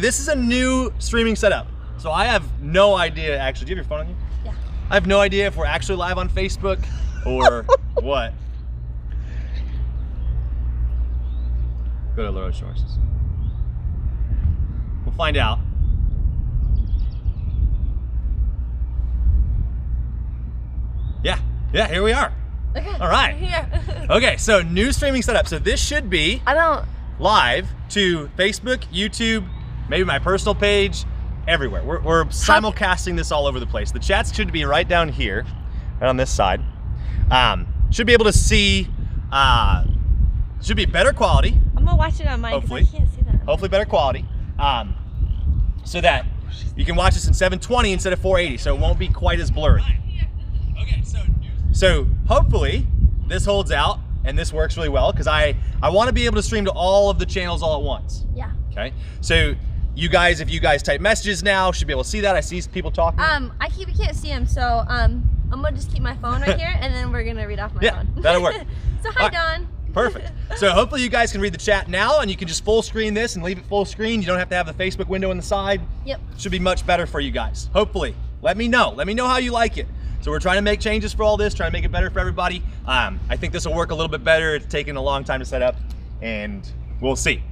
This is a new streaming setup, so I have no idea. Actually, do you have your phone on you? Yeah. I have no idea if we're actually live on Facebook or what. Go to LaRose Horses. We'll find out. Yeah, here we are. Okay. All right. Here. Okay, so new streaming setup. So this should be live to Facebook, YouTube, maybe my personal page, everywhere. We're simulcasting this all over the place. The chats should be right down here, right on this side. Should be able to see, should be better quality. I'm gonna watch it on mine because I can't see that. Hopefully better quality, so that you can watch this in 720 instead of 480, so it won't be quite as blurry. Okay, so hopefully this holds out and this works really well, because I want to be able to stream to all of the channels all at once. Yeah. Okay, so you guys, if you guys type messages now, should be able to see that. I see people talking. We can't see them, so I'm gonna just keep my phone right here, and then we're gonna read off my phone. Yeah, that'll work. So hi, Don. Perfect. So hopefully you guys can read the chat now, and you can just full screen this and leave it full screen. You don't have to have the Facebook window on the side. Yep. Should be much better for you guys. Hopefully. Let me know. Let me know how you like it. So we're trying to make changes for all this, trying to make it better for everybody. I think this will work a little bit better. It's taken a long time to set up, and we'll see.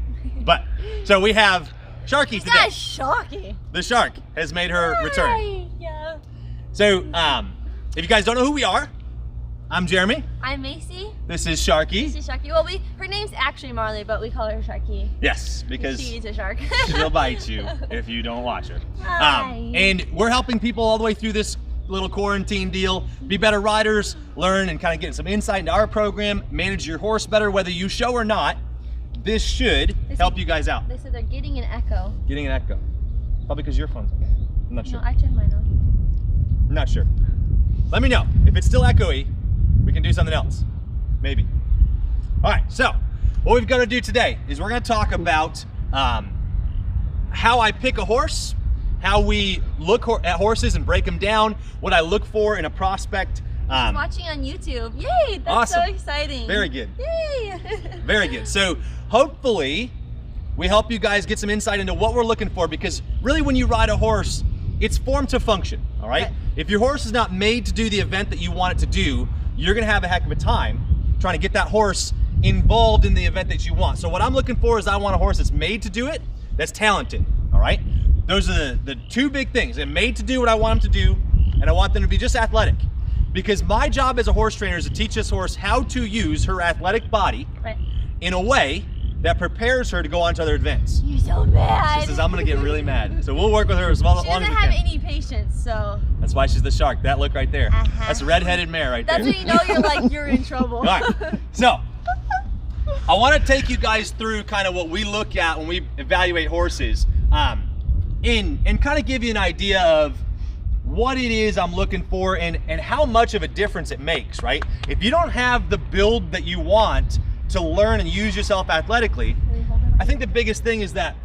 But, so we have Sharky today. That's shocking. The shark has made her return. Yeah. So, if you guys don't know who we are, I'm Jeremy. I'm Macy. This is Sharky. This is Sharky. Well, her name's actually Marley, but we call her Sharky. Yes, because she's a shark. she'll bite you if you don't watch her. Hi. And we're helping people all the way through this little quarantine deal, be better riders, learn and kind of get some insight into our program, manage your horse better, whether you show or not. This should help you guys out. They said they're getting an echo. Getting an echo. Probably because your phone's on. I'm not sure. No, I turned mine on. I'm not sure. Let me know. If it's still echoey, we can do something else. Maybe. All right, so what we've got to do today is we're going to talk about how I pick a horse, how we look at horses and break them down, what I look for in a prospect. Watching on YouTube. Yay, that's awesome. So exciting. Very good. Yay. Very good. So hopefully we help you guys get some insight into what we're looking for, because really when you ride a horse, it's formed to function, all right? Okay. If your horse is not made to do the event that you want it to do, you're gonna have a heck of a time trying to get that horse involved in the event that you want. So what I'm looking for is I want a horse that's made to do it, that's talented, all right? Those are the two big things. They're made to do what I want them to do, and I want them to be just athletic. Because my job as a horse trainer is to teach this horse how to use her athletic body in a way that prepares her to go on to other events. You're so mad. She says, I'm gonna get really mad. So we'll work with her as long as we can. She doesn't have any patience, so. That's why she's the shark. That look right there. That's a red-headed mare right there. That's when you know you're in trouble. All right, so I wanna take you guys through kind of what we look at when we evaluate horses, and kind of give you an idea of what it is I'm looking for and how much of a difference it makes, right? If you don't have the build that you want to learn and use yourself athletically, I think the biggest thing is that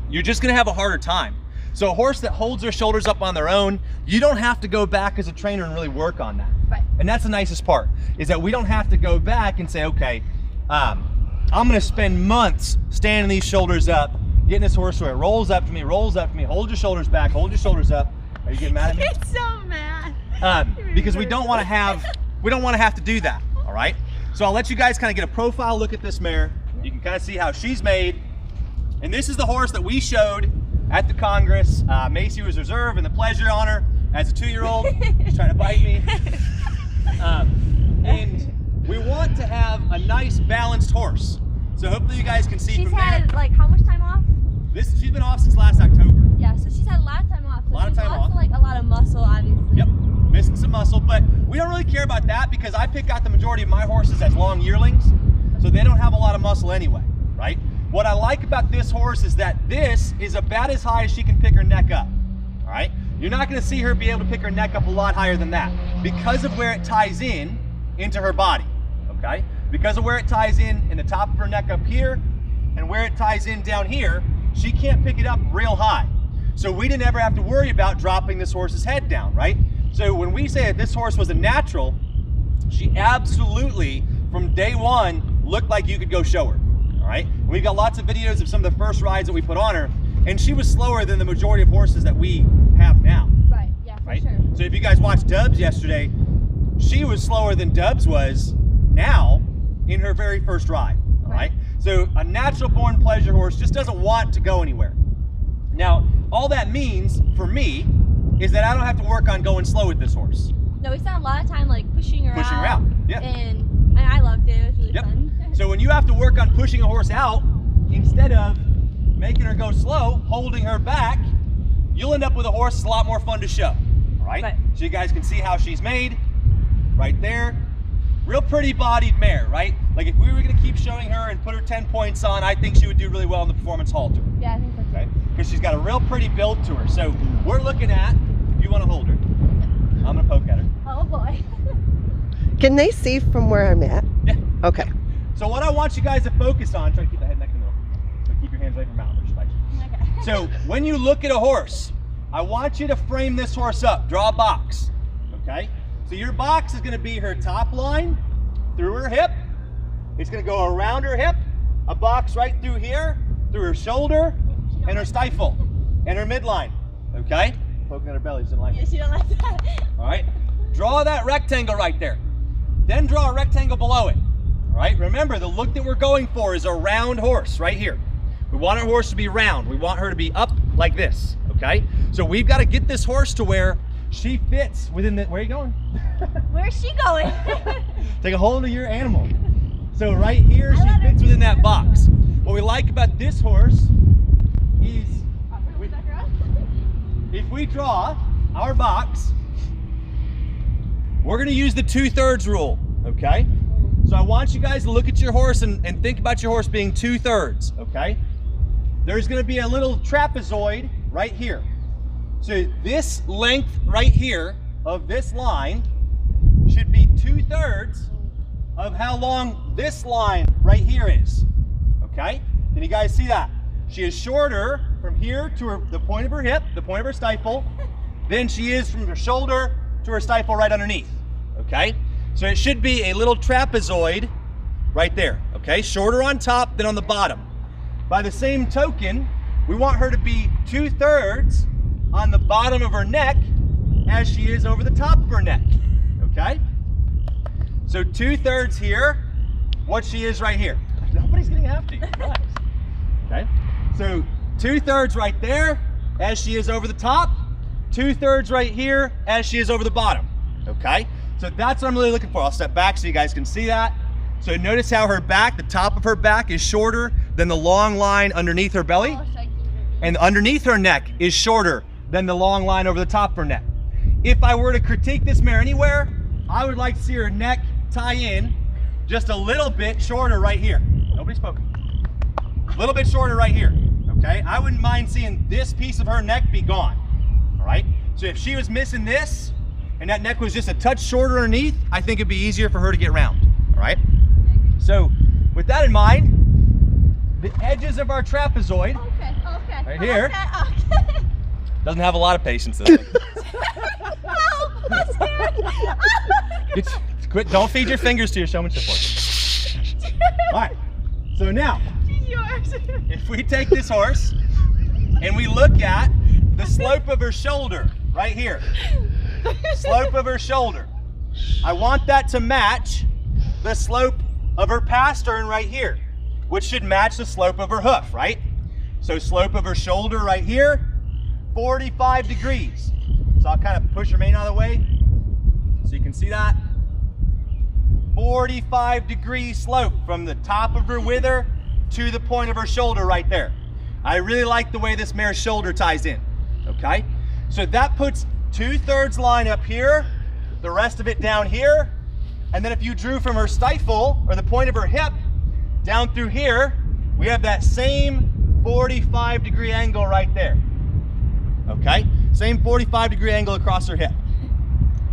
you're just gonna have a harder time. So a horse that holds their shoulders up on their own, you don't have to go back as a trainer and really work on that. Right. And that's the nicest part, is that we don't have to go back and say, okay, I'm gonna spend months standing these shoulders up, getting this horse where it rolls up to me, hold your shoulders back, hold your shoulders up. Are you getting mad at me? You're so mad. Because we don't want to have to do that, all right? So I'll let you guys kind of get a profile look at this mare. You can kind of see how she's made. And this is the horse that we showed at the Congress. Macy was reserve and the pleasure on her as a 2-year-old. She's trying to bite me. And we want to have a nice balanced horse. So hopefully you guys can see she's from there. She's had like how much time off? She's been off since last October. Yeah, so she's had a lot of time off. So a lot of time off. Like a lot of muscle, obviously. Yep, missing some muscle, but we don't really care about that because I pick out the majority of my horses as long yearlings, so they don't have a lot of muscle anyway, right? What I like about this horse is that this is about as high as she can pick her neck up, all right? You're not gonna see her be able to pick her neck up a lot higher than that because of where it ties in into her body, okay? Because of where it ties in the top of her neck up here and where it ties in down here, she can't pick it up real high. So we didn't ever have to worry about dropping this horse's head down, right? So when we say that this horse was a natural, she absolutely, from day one, looked like you could go show her, all right? And we've got lots of videos of some of the first rides that we put on her, And she was slower than the majority of horses that we have now. Right, yeah, for Right? sure. So if you guys watched Dubs yesterday, she was slower than Dubs was now in her very first ride. All right? So a natural born pleasure horse just doesn't want to go anywhere. Now, all that means for me is that I don't have to work on going slow with this horse. No, we spent a lot of time like pushing her Pushing her out. out, yeah. And I loved it. It was really fun. So when you have to work on pushing a horse out, instead of making her go slow, holding her back, you'll end up with a horse that's a lot more fun to show. All right? Right. So you guys can see how she's made right there. Real pretty bodied mare, right? Like if we were gonna keep showing her and put her 10 points on, I think she would do really well in the performance halter. Yeah, I think so too. Okay? Because she's got a real pretty build to her. So we're looking at, if you wanna hold her, I'm gonna poke at her. Oh boy. Can they see from where I'm at? Yeah. Okay. So what I want you guys to focus on, try to keep the head neck in the middle. So keep your hands away from her mouth. Or she'll bite you. Okay. So when you look at a horse, I want you to frame this horse up, draw a box, okay? So your box is gonna be her top line through her hip. It's gonna go around her hip, a box right through here, through her shoulder, and her stifle, and her midline, okay? Poking at her belly, she doesn't like Yeah, it. she don't like that. All right, draw that rectangle right there. Then draw a rectangle below it, all right? Remember, the look that we're going for is a round horse right here. We want our horse to be round. We want her to be up like this, okay? So we've got to get this horse to where she fits within the, where are you going? Where's she going? Take a hold of your animal. So right here, she fits within that box. What we like about this horse is if we draw our box, we're gonna use the 2/3 rule, okay? So I want you guys to look at your horse and think about your horse being 2/3, okay? There's gonna be a little trapezoid right here. So this length right here of this line should be 2/3 of how long this line right here is, okay? Can you guys see that? She is shorter from here to the point of her hip, the point of her stifle, than she is from her shoulder to her stifle right underneath, okay? So it should be a little trapezoid right there, okay? Shorter on top than on the bottom. By the same token, we want her to be 2/3 on the bottom of her neck as she is over the top of her neck, okay? So 2/3 here, what she is right here. Nobody's getting after you, relax. Okay, so 2/3 right there as she is over the top, 2/3 right here as she is over the bottom, okay? So that's what I'm really looking for. I'll step back so you guys can see that. So notice how her back, the top of her back is shorter than the long line underneath her belly, and underneath her neck is shorter than the long line over the top of her neck. If I were to critique this mare anywhere, I would like to see her neck tie in just a little bit shorter right here. Nobody's spoken. A little bit shorter right here, okay? I wouldn't mind seeing this piece of her neck be gone, all right? So if she was missing this and that neck was just a touch shorter underneath, I think it'd be easier for her to get round, all right? So with that in mind, the edges of our trapezoid, Okay. right here, Okay. doesn't have a lot of patience this thing. Help! I'm scared. Quit, don't feed your fingers to your showmanship horse. All right, so now, She's yours. if we take this horse and we look at the slope of her shoulder right here, slope of her shoulder, I want that to match the slope of her pastern right here, which should match the slope of her hoof, right? So slope of her shoulder right here, 45 degrees. So I'll kind of push her mane out of the way so you can see that. 45 degree slope from the top of her wither to the point of her shoulder right there. I really like the way this mare's shoulder ties in, okay? So that puts 2/3 line up here, the rest of it down here, and then if you drew from her stifle, or the point of her hip, down through here, we have that same 45 degree angle right there, okay? Same 45 degree angle across her hip.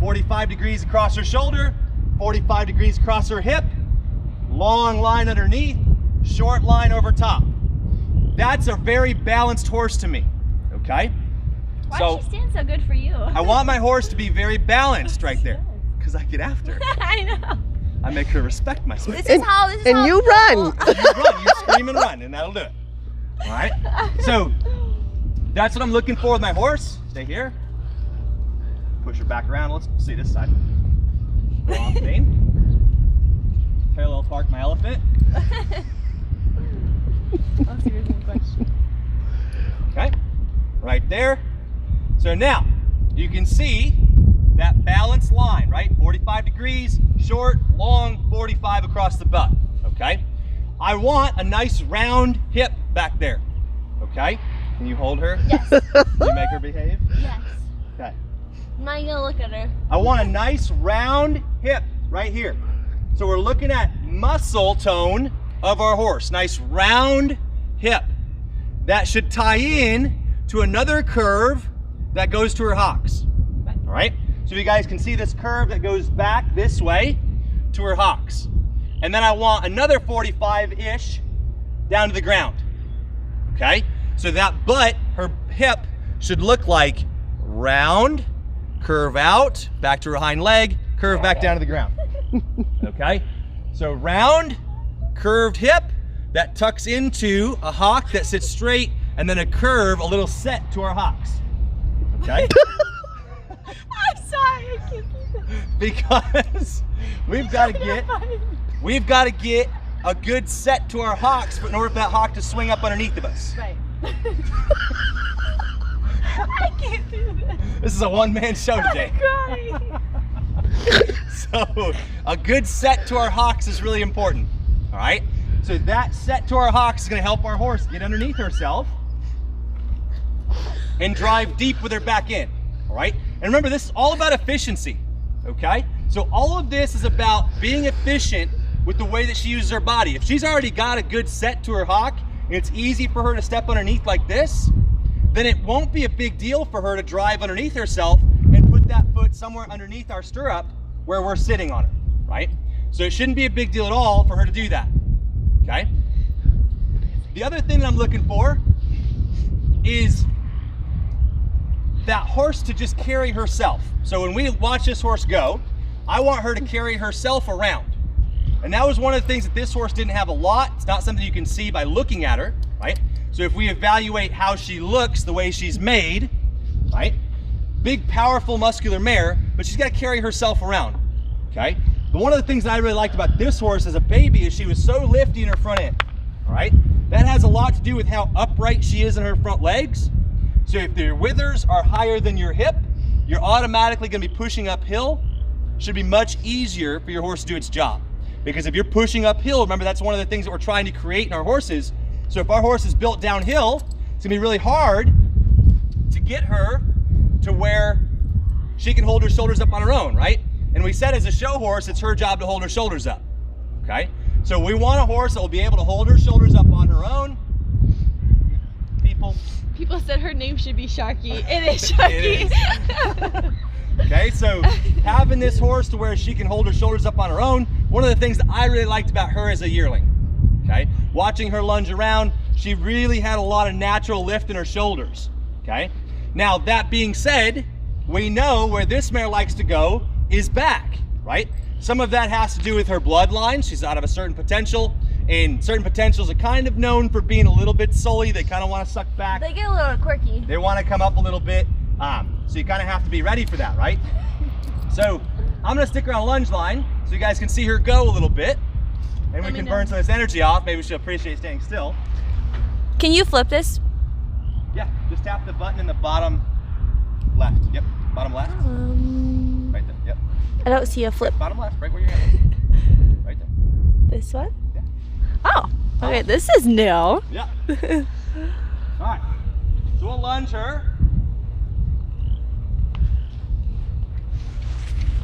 45 degrees across her shoulder, 45 degrees across her hip, long line underneath, short line over top. That's a very balanced horse to me, okay? Why does she stand so good for you? I want my horse to be very balanced right there, because I get after her. I know. I make her respect my space. This is how. And you run. You run, you scream and run, and that'll do it. All right? So That's what I'm looking for with my horse. Stay here. Push her back around. Let's see this side. Wrong thing. Parallel park my elephant. I'll see your question. Okay, right there. So now you can see that balanced line, right? 45 degrees, short, long, 45 across the butt, okay? I want a nice round hip back there, okay? Can you hold her? Yes. Can you make her behave? Yes. Okay. I'm not gonna look at her. I want a nice round hip right here. So we're looking at muscle tone of our horse. Nice round hip. That should tie in to another curve that goes to her hocks. All right? So you guys can see this curve that goes back this way to her hocks. And then I want another 45-ish down to the ground. Okay? So that butt, her hip, should look like round, curve out, back to her hind leg, curve back down to the ground. Okay? So round, curved hip, that tucks into a hock that sits straight, and then a curve, a little set to our hocks. Okay? I'm sorry, I can't keep it. Because we've got to get a good set to our hocks, but in order for that hock to swing up underneath of us. Right. I can't do this. This is a one-man show today. I'm So a good set to our hocks is really important. All right? So that set to our hocks is going to help our horse get underneath herself and drive deep with her back end. All right? And remember, this is all about efficiency. Okay? So all of this is about being efficient with the way that she uses her body. If she's already got a good set to her hock and it's easy for her to step underneath like this, then it won't be a big deal for her to drive underneath herself and put that foot somewhere underneath our stirrup where we're sitting on it, right? So it shouldn't be a big deal at all for her to do that, okay? The other thing that I'm looking for is that horse to just carry herself. So when we watch this horse go, I want her to carry herself around. And that was one of the things that this horse didn't have a lot. It's not something you can see by looking at her, right? So if we evaluate how she looks, the way she's made, right? Big, powerful, muscular mare, but she's got to carry herself around, okay? But one of the things that I really liked about this horse as a baby is she was so lifty in her front end, all right? That has a lot to do with how upright she is in her front legs. So if your withers are higher than your hip, you're automatically going to be pushing uphill. Should be much easier for your horse to do its job. Because if you're pushing uphill, remember that's one of the things that we're trying to create in our horses. So if our horse is built downhill, it's gonna be really hard to get her to where she can hold her shoulders up on her own, right? And we said as a show horse, it's her job to hold her shoulders up, okay? So we want a horse that will be able to hold her shoulders up on her own. People said her name should be Sharky. It is Sharky. It is. Okay, so having this horse to where she can hold her shoulders up on her own, one of the things that I really liked about her as a yearling, okay? Watching her lunge around, she really had a lot of natural lift in her shoulders, okay? Now, that being said, we know where this mare likes to go is back, right? Some of that has to do with her bloodline. She's out of a certain potential, and certain potentials are kind of known for being a little bit sully. They kind of want to suck back. They get a little quirky. They want to come up a little bit. So you kind of have to be ready for that, right? So I'm going to stick her on lunge line so you guys can see her go a little bit. And we can burn some of this energy off. Maybe she'll appreciate staying still. Can you flip this? Yeah, just tap the button in the bottom left. Yep, bottom left. Right there, yep. I don't see a flip. Bottom left, right where your hand is. Right there. This one? Yeah. Oh, okay, this is new. Yeah. All right, so we'll lunge her.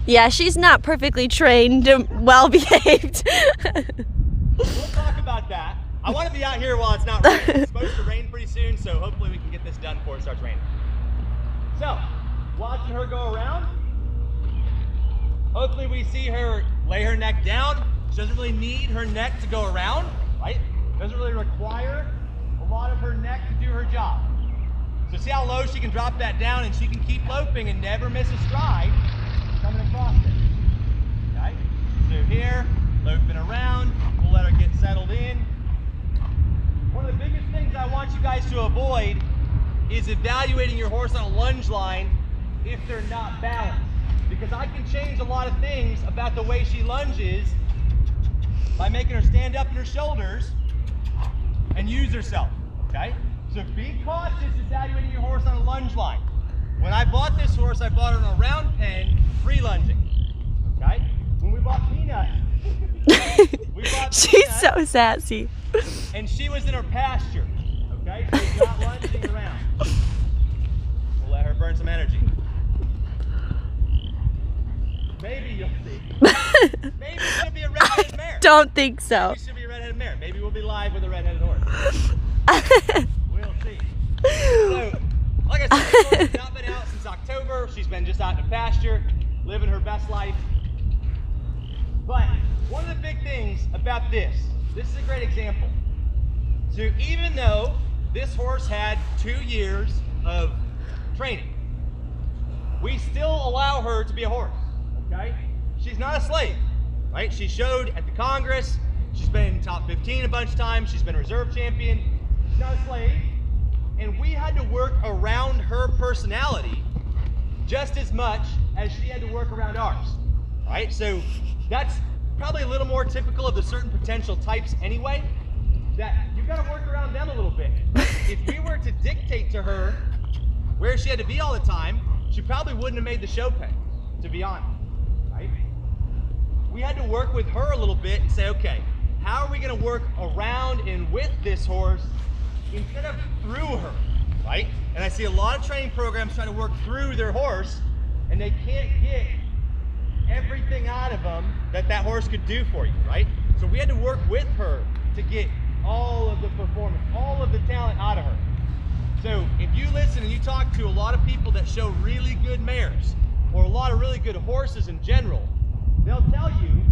Yeah, she's not perfectly trained, well behaved. We'll talk about that. I want to be out here while it's not raining. It's supposed to rain pretty soon, so hopefully we can get this done before it starts raining. So, watching her go around, hopefully we see her lay her neck down. She doesn't really need her neck to go around, right? Doesn't really require a lot of her neck to do her job. So see how low she can drop that down, and she can keep loping and never miss a stride coming across it. Okay? So here, loping around, we'll let her get settled in. One of the biggest things I want you guys to avoid is evaluating your horse on a lunge line if they're not balanced. Because I can change a lot of things about the way she lunges by making her stand up in her shoulders and use herself, okay? So be cautious evaluating your horse on a lunge line. When I bought this horse, I bought her on a round pen, free lunging, okay? When we bought Peanut, She's so sassy. and she was in her pasture, okay? She's not lunging around. We'll let her burn some energy. Maybe you'll see. Maybe she'll be a red-headed mare. Don't think so. Maybe she'll be a red-headed mare. Maybe we'll be live with a red-headed horse. We'll see. So, like I said, she's not been out since October. She's been just out in the pasture, living her best life. But one of the big things about this is a great example. So even though this horse had 2 years of training, we still allow her to be a horse, okay? She's not a slave, right? She showed at the Congress. She's been top 15 a bunch of times. She's been a reserve champion. She's not a slave. And we had to work around her personality just as much as she had to work around ours, right? So that's probably a little more typical of the certain potential types anyway, that you gotta work around them a little bit. If we were to dictate to her where she had to be all the time, she probably wouldn't have made the show pen, to be honest, right? We had to work with her a little bit and say, okay, how are we gonna work around and with this horse instead of through her, right? And I see a lot of training programs trying to work through their horse, and they can't get everything out of them that that horse could do for you, right? So we had to work with her to get all of the performance, all of the talent out of her. So if you listen and you talk to a lot of people that show really good mares, or a lot of really good horses in general, they'll tell you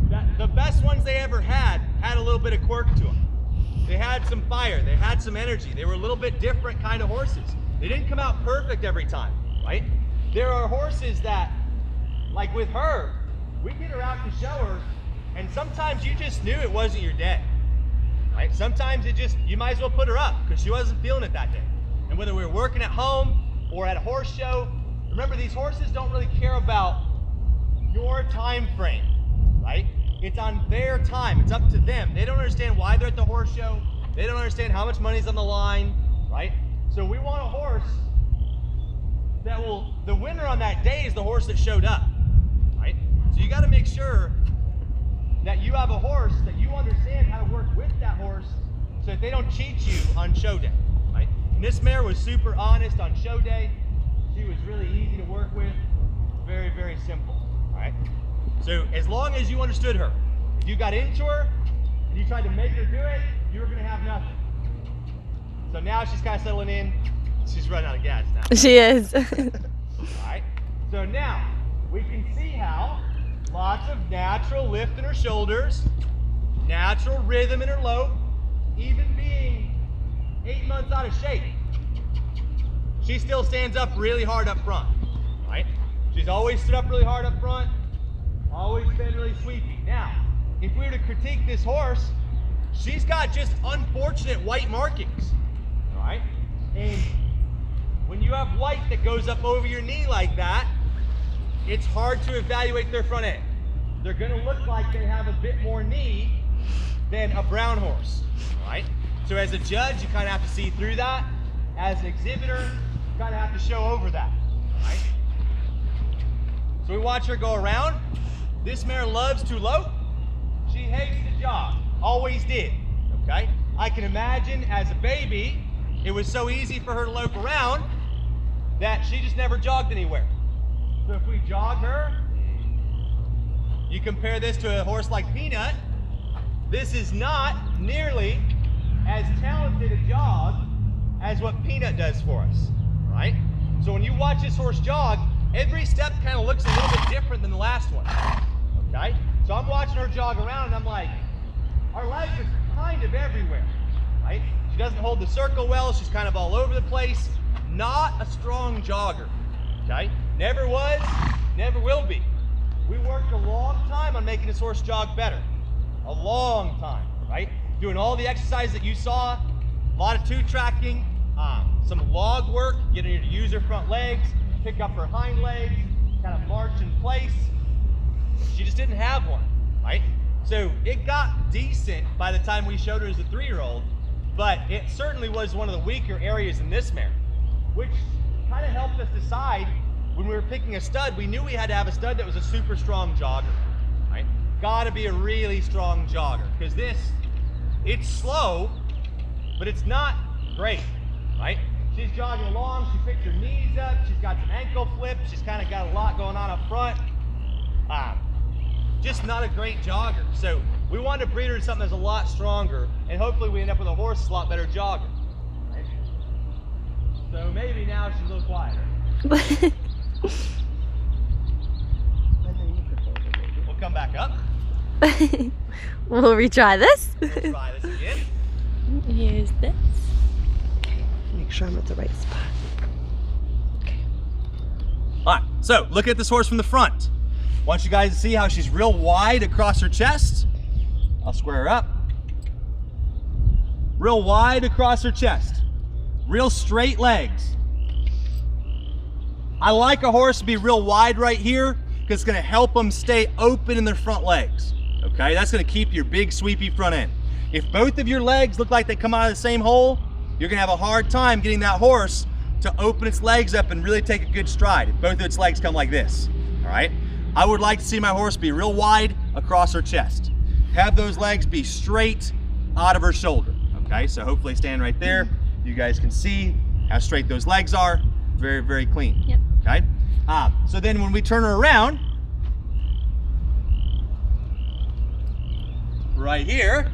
that the best ones they ever had a little bit of quirk to them. They had some fire, they had some energy, they were a little bit different kind of horses. They didn't come out perfect every time, right? There are horses that, like with her, we get her out to show her, and sometimes you just knew it wasn't your day, right? Sometimes you might as well put her up because she wasn't feeling it that day. And whether we were working at home or at a horse show, remember these horses don't really care about your time frame, right? It's on their time, it's up to them. They don't understand why they're at the horse show. They don't understand how much money's on the line, right? So we want a horse that the winner on that day is the horse that showed up, right? So you gotta make sure that you have a horse that you understand how to work with that horse so that they don't cheat you on show day, right? And this mare was super honest on show day. She was really easy to work with, very, very simple, all right? So as long as you understood her, if you got into her and you tried to make her do it, you were gonna have nothing. So now she's kind of settling in. She's running out of gas now. She is. All right, so now we can see how lots of natural lift in her shoulders, natural rhythm in her lope, even being 8 months out of shape, she still stands up really hard up front, right? She's always stood up really hard up front, always been really sweepy. Now, if we were to critique this horse, she's got just unfortunate white markings, all right? And when you have white that goes up over your knee like that, it's hard to evaluate their front end. They're gonna look like they have a bit more knee than a brown horse, right? So as a judge, you kind of have to see through that. As an exhibitor, you kind of have to show over that, right? So we watch her go around. This mare loves to lope. She hates to jog, always did, okay? I can imagine as a baby, it was so easy for her to lope around that she just never jogged anywhere. So if we jog her, you compare this to a horse like Peanut, this is not nearly as talented a jog as what Peanut does for us, right? So when you watch this horse jog, every step kind of looks a little bit different than the last one, okay? So I'm watching her jog around and I'm like, our legs are kind of everywhere, right? She doesn't hold the circle well, she's kind of all over the place. Not a strong jogger, okay? Never was, never will be. We worked a long time on making this horse jog better. A long time, right? Doing all the exercises that you saw, a lot of two tracking, some log work, getting her to use her front legs, pick up her hind legs, kind of march in place. She just didn't have one, right? So it got decent by the time we showed her as a 3-year-old, but it certainly was one of the weaker areas in this mare, which kind of helped us decide when we were picking a stud. We knew we had to have a stud that was a super strong jogger, right? Gotta be a really strong jogger, because this, it's slow, but it's not great, right? She's jogging along, she picked her knees up, she's got some ankle flips, she's kind of got a lot going on up front. Just not a great jogger. So we wanted to breed her to something that's a lot stronger, and hopefully we end up with a horse that's a lot better jogger. Right? So maybe now she's a little quieter. We'll come back up. We'll retry this. We'll try this again. Here's this. Okay, make sure I'm at the right spot. Okay. All right, so look at this horse from the front. I want you guys to see how she's real wide across her chest. I'll square her up. Real wide across her chest. Real straight legs. I like a horse to be real wide right here because it's going to help them stay open in their front legs. Okay, that's going to keep your big sweepy front end. If both of your legs look like they come out of the same hole, you're going to have a hard time getting that horse to open its legs up and really take a good stride if both of its legs come like this. All right, I would like to see my horse be real wide across her chest. Have those legs be straight out of her shoulder. Okay, so hopefully stand right there. You guys can see how straight those legs are. Very, very clean. Yep. Okay, so then when we turn her around, right here,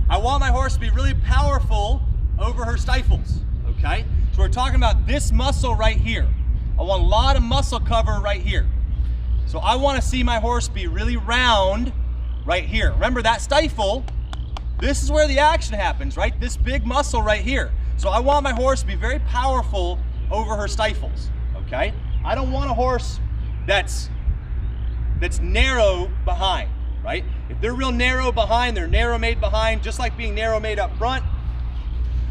I want my horse to be really powerful over her stifles, okay? So we're talking about this muscle right here. I want a lot of muscle cover right here. So I want to see my horse be really round right here. Remember that stifle, this is where the action happens, right? This big muscle right here. So I want my horse to be very powerful over her stifles, okay? I don't want a horse that's narrow behind, right? If they're real narrow behind, they're narrow made behind, just like being narrow made up front,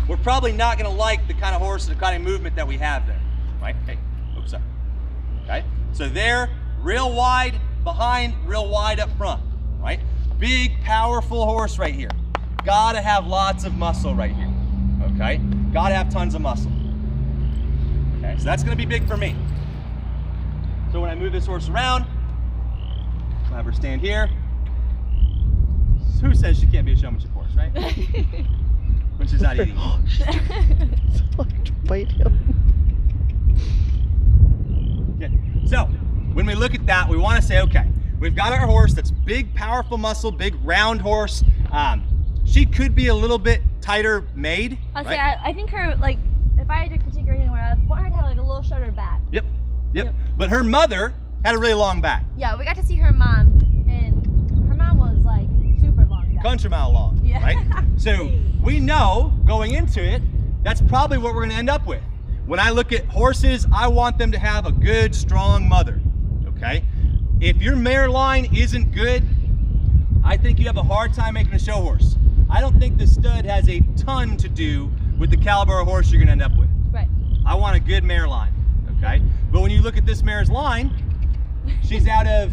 we're probably not gonna like the kind of horse, the kind of movement that we have there, right? Hey, oops, sorry. Okay, so they're real wide behind, real wide up front, right? Big, powerful horse right here. Gotta have lots of muscle right here, okay? Gotta have tons of muscle. Okay, so that's gonna be big for me. So when I move this horse around, I'll have her stand here. Who says she can't be a showmanship horse, right? When she's not eating. Bite him. Good. So when we look at that, we want to say, okay, we've got our horse that's big, powerful muscle, big, round horse. She could be a little bit tighter made. I'll right? say I think her, like, if I had to critique her anywhere, I want her to have like a little shorter back. Yep. But her mother had a really long back. Yeah, we got to see her mom, and her mom was like super long back. Country mile long, Yeah. right? So we know going into it, that's probably what we're gonna end up with. When I look at horses, I want them to have a good, strong mother, okay? If your mare line isn't good, I think you have a hard time making a show horse. I don't think the stud has a ton to do with the caliber of horse you're gonna end up with. Right. I want a good mare line, okay? But when you look at this mare's line, she's out of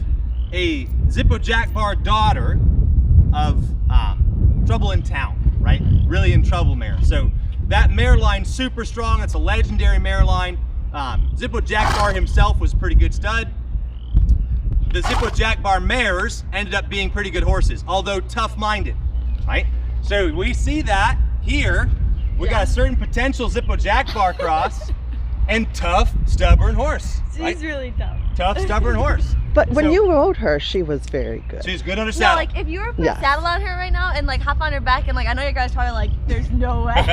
a Zippo Jack Bar daughter of Trouble in Town, right? Really in trouble mare. So that mare line, super strong. It's a legendary mare line. Zippo Jack Bar himself was a pretty good stud. The Zippo Jack Bar mares ended up being pretty good horses, although tough-minded, right? So we see that here. We got a certain potential Zippo Jack Bar cross and tough, stubborn horse. Right? She's really tough. Tough, stubborn horse. But when So- you rode her, she was very good. She's good on her No, saddle. like if you were to put Yes. a saddle on her right now and like hop on her back and like I know you guys probably like there's no way,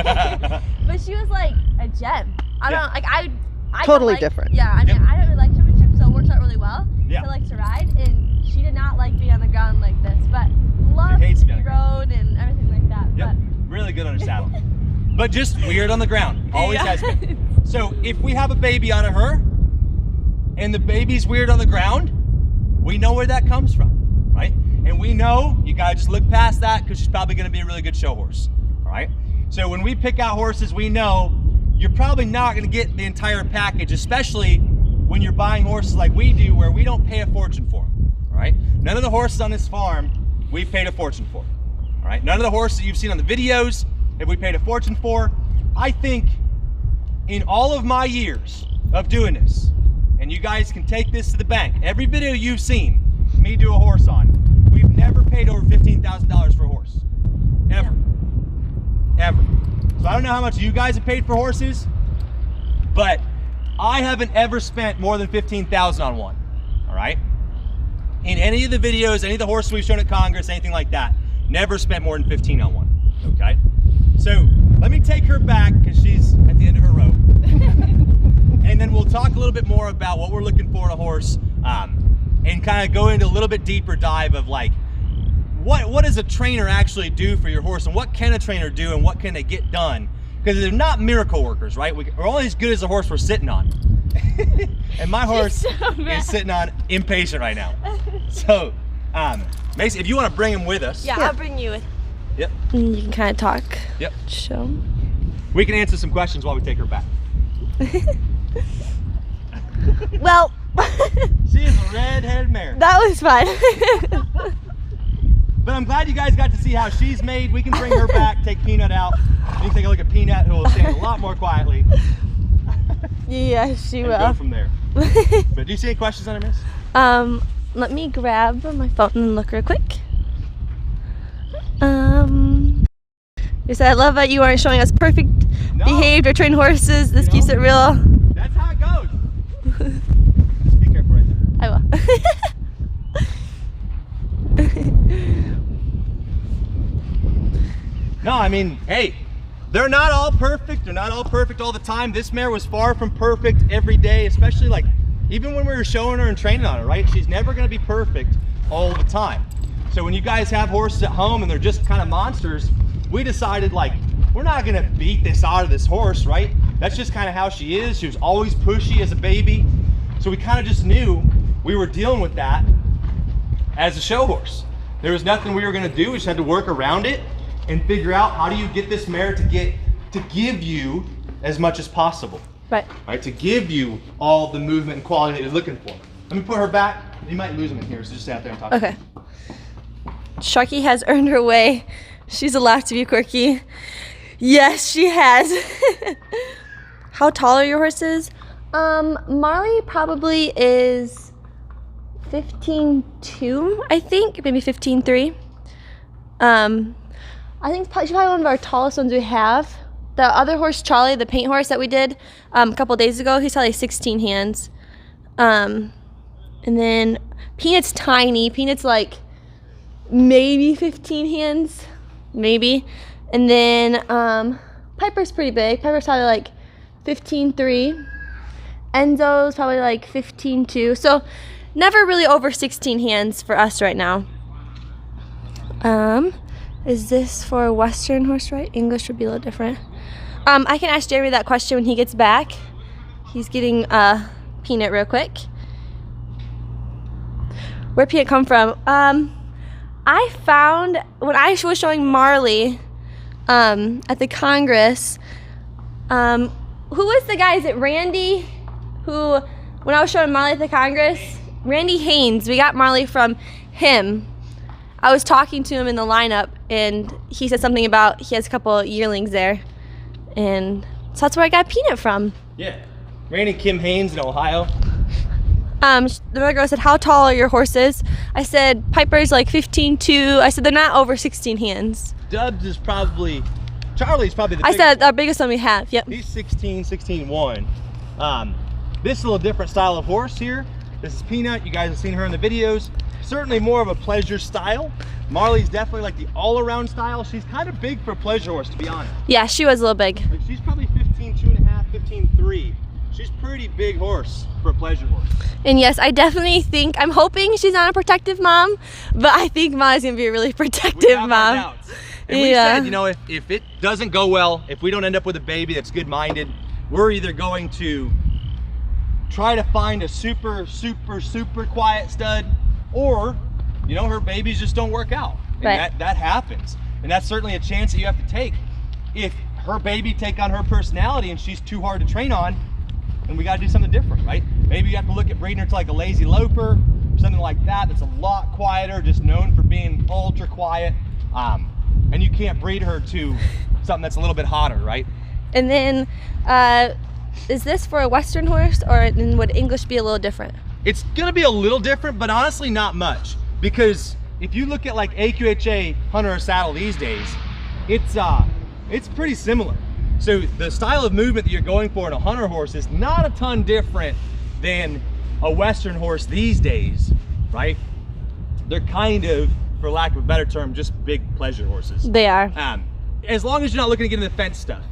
but she was like a gem. I don't like I Totally don't like, different. Yeah, I mean I don't really like showmanship, so it works out really well. Yeah. To like to ride, and she did not like being on the ground like this, but loved hates to being be on the rode and everything like that. Yep, really good on her saddle. But just weird on the ground, always has been. So if we have a baby on her and the baby's weird on the ground, we know where that comes from, right? And we know you gotta just look past that because she's probably gonna be a really good show horse, all right? So when we pick out horses, we know you're probably not going to get the entire package, especially when you're buying horses like we do, where we don't pay a fortune for them. All right. None of the horses on this farm we've paid a fortune for. All right. None of the horses that you've seen on the videos have we paid a fortune for. I think in all of my years of doing this, and you guys can take this to the bank, every video you've seen me do a horse on, we've never paid over $15,000 for a horse. Ever. Ever. So I don't know how much you guys have paid for horses, but I haven't ever spent more than $15,000 on one. All right? In any of the videos, any of the horses we've shown at Congress, anything like that, never spent more than $15,000 on one. Okay? So let me take her back because she's at the end of her rope. And then we'll talk a little bit more about what we're looking for in a horse, and kind of go into a little bit deeper dive of like, what does a trainer actually do for your horse, and what can a trainer do, and what can they get done? Because they're not miracle workers, right? We're only as good as the horse we're sitting on. And my horse is sitting on impatient right now. So, Macy, if you want to bring him with us. Yeah, I'll bring you with. Yep. And you can kind of talk. Yep. Show. We can answer some questions while we take her back. Well. She is a red-headed mare. That was fun. But I'm glad you guys got to see how she's made. We can bring her back, take Peanut out. You can take a look at Peanut, who will stand a lot more quietly. Yeah, she and will. go from there. But do you see any questions on her, miss? Let me grab my phone and look real quick. You said, I love that you aren't showing us perfect behaved or trained horses. This keeps it real. That's how it goes. Just be careful right there. I will. No, I mean, hey, they're not all perfect. They're not all perfect all the time. This mare was far from perfect every day, especially like even when we were showing her and training on her, right? She's never going to be perfect all the time. So when you guys have horses at home and they're just kind of monsters, we decided like, we're not going to beat this out of this horse, right? That's just kind of how she is. She was always pushy as a baby. So we kind of just knew we were dealing with that as a show horse. There was nothing we were going to do. We just had to work around it and figure out how do you get this mare to give you as much as possible. Right. Right, to give you all the movement and quality that you're looking for. Let me put her back. You might lose them in here, so just stay out there and talk. Okay. Sharky has earned her way. She's allowed to be quirky. Yes, she has. How tall are your horses? Marley probably is 15.2, I think, maybe 15.3. I think she's probably one of our tallest ones we have. The other horse, Charlie, the paint horse that we did a couple days ago, he's probably 16 hands. And then Peanut's tiny. Peanut's like maybe 15 hands, maybe. And then Piper's pretty big. Piper's probably like 15.3. Enzo's probably like 15.2. So never really over 16 hands for us right now. Is this for a Western horse, right? English would be a little different. I can ask Jeremy that question when he gets back. He's getting Peanut real quick. Where'd Peanut come from? I found, when I was showing Marley at the Congress, who was the guy? Is it Randy? Who, when I was showing Marley at the Congress, Randy Haynes, we got Marley from him. I was talking to him in the lineup, and he said something about he has a couple yearlings there. And so that's where I got Peanut from. Yeah. Randy Kim Haynes in Ohio. The other girl said, how tall are your horses? I said, Piper's like 15.2. I said, they're not over 16 hands. Dubs is probably, Charlie's probably the I biggest said, one. our biggest one we have, yep. He's 16.1. This is a little different style of horse here. This is Peanut. You guys have seen her in the videos. Certainly more of a pleasure style. Marley's definitely like the all-around style. She's kind of big for a pleasure horse, to be honest. Yeah, she was a little big. Like she's probably 15.2.5, 15.3. She's pretty big horse for a pleasure horse. And yes, I definitely think, I'm hoping she's not a protective mom, but I think Molly's gonna be a really protective mom. Doubts. And we said, you know, if it doesn't go well, if we don't end up with a baby that's good-minded, we're either going to try to find a super quiet stud, or, you know, her babies just don't work out. And right. that happens. And that's certainly a chance that you have to take. if her baby take on her personality and she's too hard to train on, then we got to do something different, right? Maybe you have to look at breeding her to like a lazy loper or something like that that's a lot quieter, just known for being ultra quiet. And you can't breed her to something that's a little bit hotter, right? And then, is this for a Western horse, or then would English be a little different? It's gonna be a little different, but honestly not much. Because if you look at like AQHA hunter or saddle these days, it's pretty similar. So the style of movement that you're going for in a hunter horse is not a ton different than a Western horse these days, right? They're kind of, for lack of a better term, just big pleasure horses. They are. As long as you're not looking to get into the fence stuff.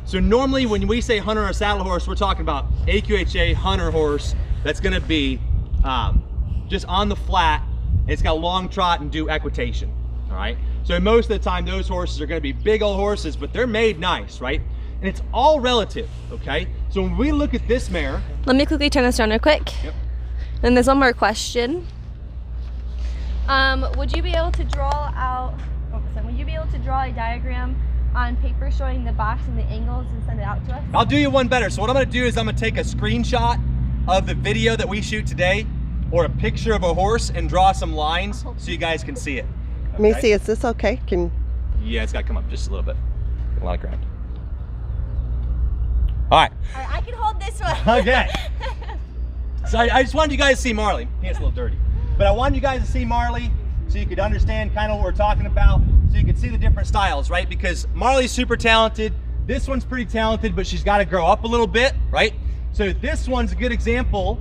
So normally when we say hunter or saddle horse, we're talking about AQHA hunter horse that's gonna be just on the flat. It's got a long trot and do equitation, all right? So most of the time those horses are gonna be big old horses, but they're made nice, right? And it's all relative, okay? So when we look at this mare. Let me quickly turn this around real quick. Yep. And there's one more question. Would you be able to draw out, would you be able to draw a diagram on paper showing the box and the angles and send it out to us? I'll do you one better. So what I'm gonna do is I'm gonna take a screenshot of the video that we shoot today, or a picture of a horse, and draw some lines so you guys can see it. Let me see, is this okay? Yeah, it's gotta come up just a little bit. A lot of ground. All right. All right, I can hold this one. Okay. So I just wanted you guys to see Marley. Yeah, it's a little dirty. But I wanted you guys to see Marley so you could understand kind of what we're talking about, so you could see the different styles, right? Because Marley's super talented. This one's pretty talented, but she's got to grow up a little bit, right? So this one's a good example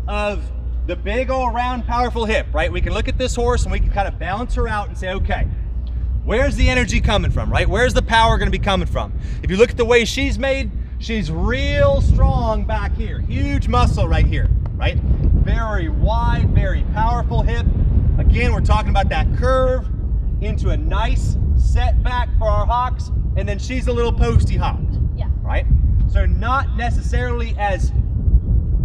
of the big all around powerful hip, right? We can look at this horse and we can kind of balance her out and say, okay, where's the energy coming from, right? Where's the power going to be coming from? If you look at the way she's made, she's real strong back here. Huge muscle right here, right? Very wide, very powerful hip. Again, we're talking about that curve into a nice setback for our hocks, and then she's a little posty hocked, Yeah. right? So not necessarily as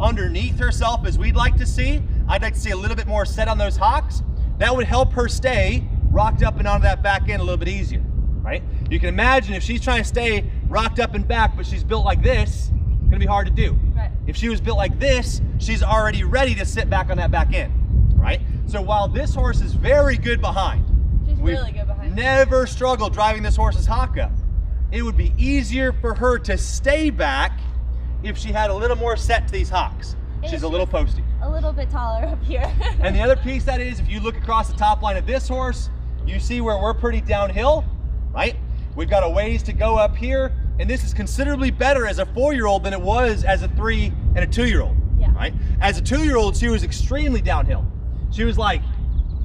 underneath herself as we'd like to see. I'd like to see a little bit more set on those hocks. That would help her stay rocked up and onto that back end a little bit easier, right? You can imagine if she's trying to stay rocked up and back, but she's built like this, it's gonna be hard to do. Right. If she was built like this, she's already ready to sit back on that back end, right? So while this horse is very good behind, She's we've really good behind. never struggled driving this horse's hock up. It would be easier for her to stay back if she had a little more set to these hocks. She's a little posty. A little bit taller up here. And the other piece that is, if you look across the top line of this horse, you see where we're pretty downhill, right? We've got a ways to go up here, and this is considerably better as a 4-year-old than it was as a 3 and a 2-year-old, Yeah. right? As a 2-year-old, she was extremely downhill. She was like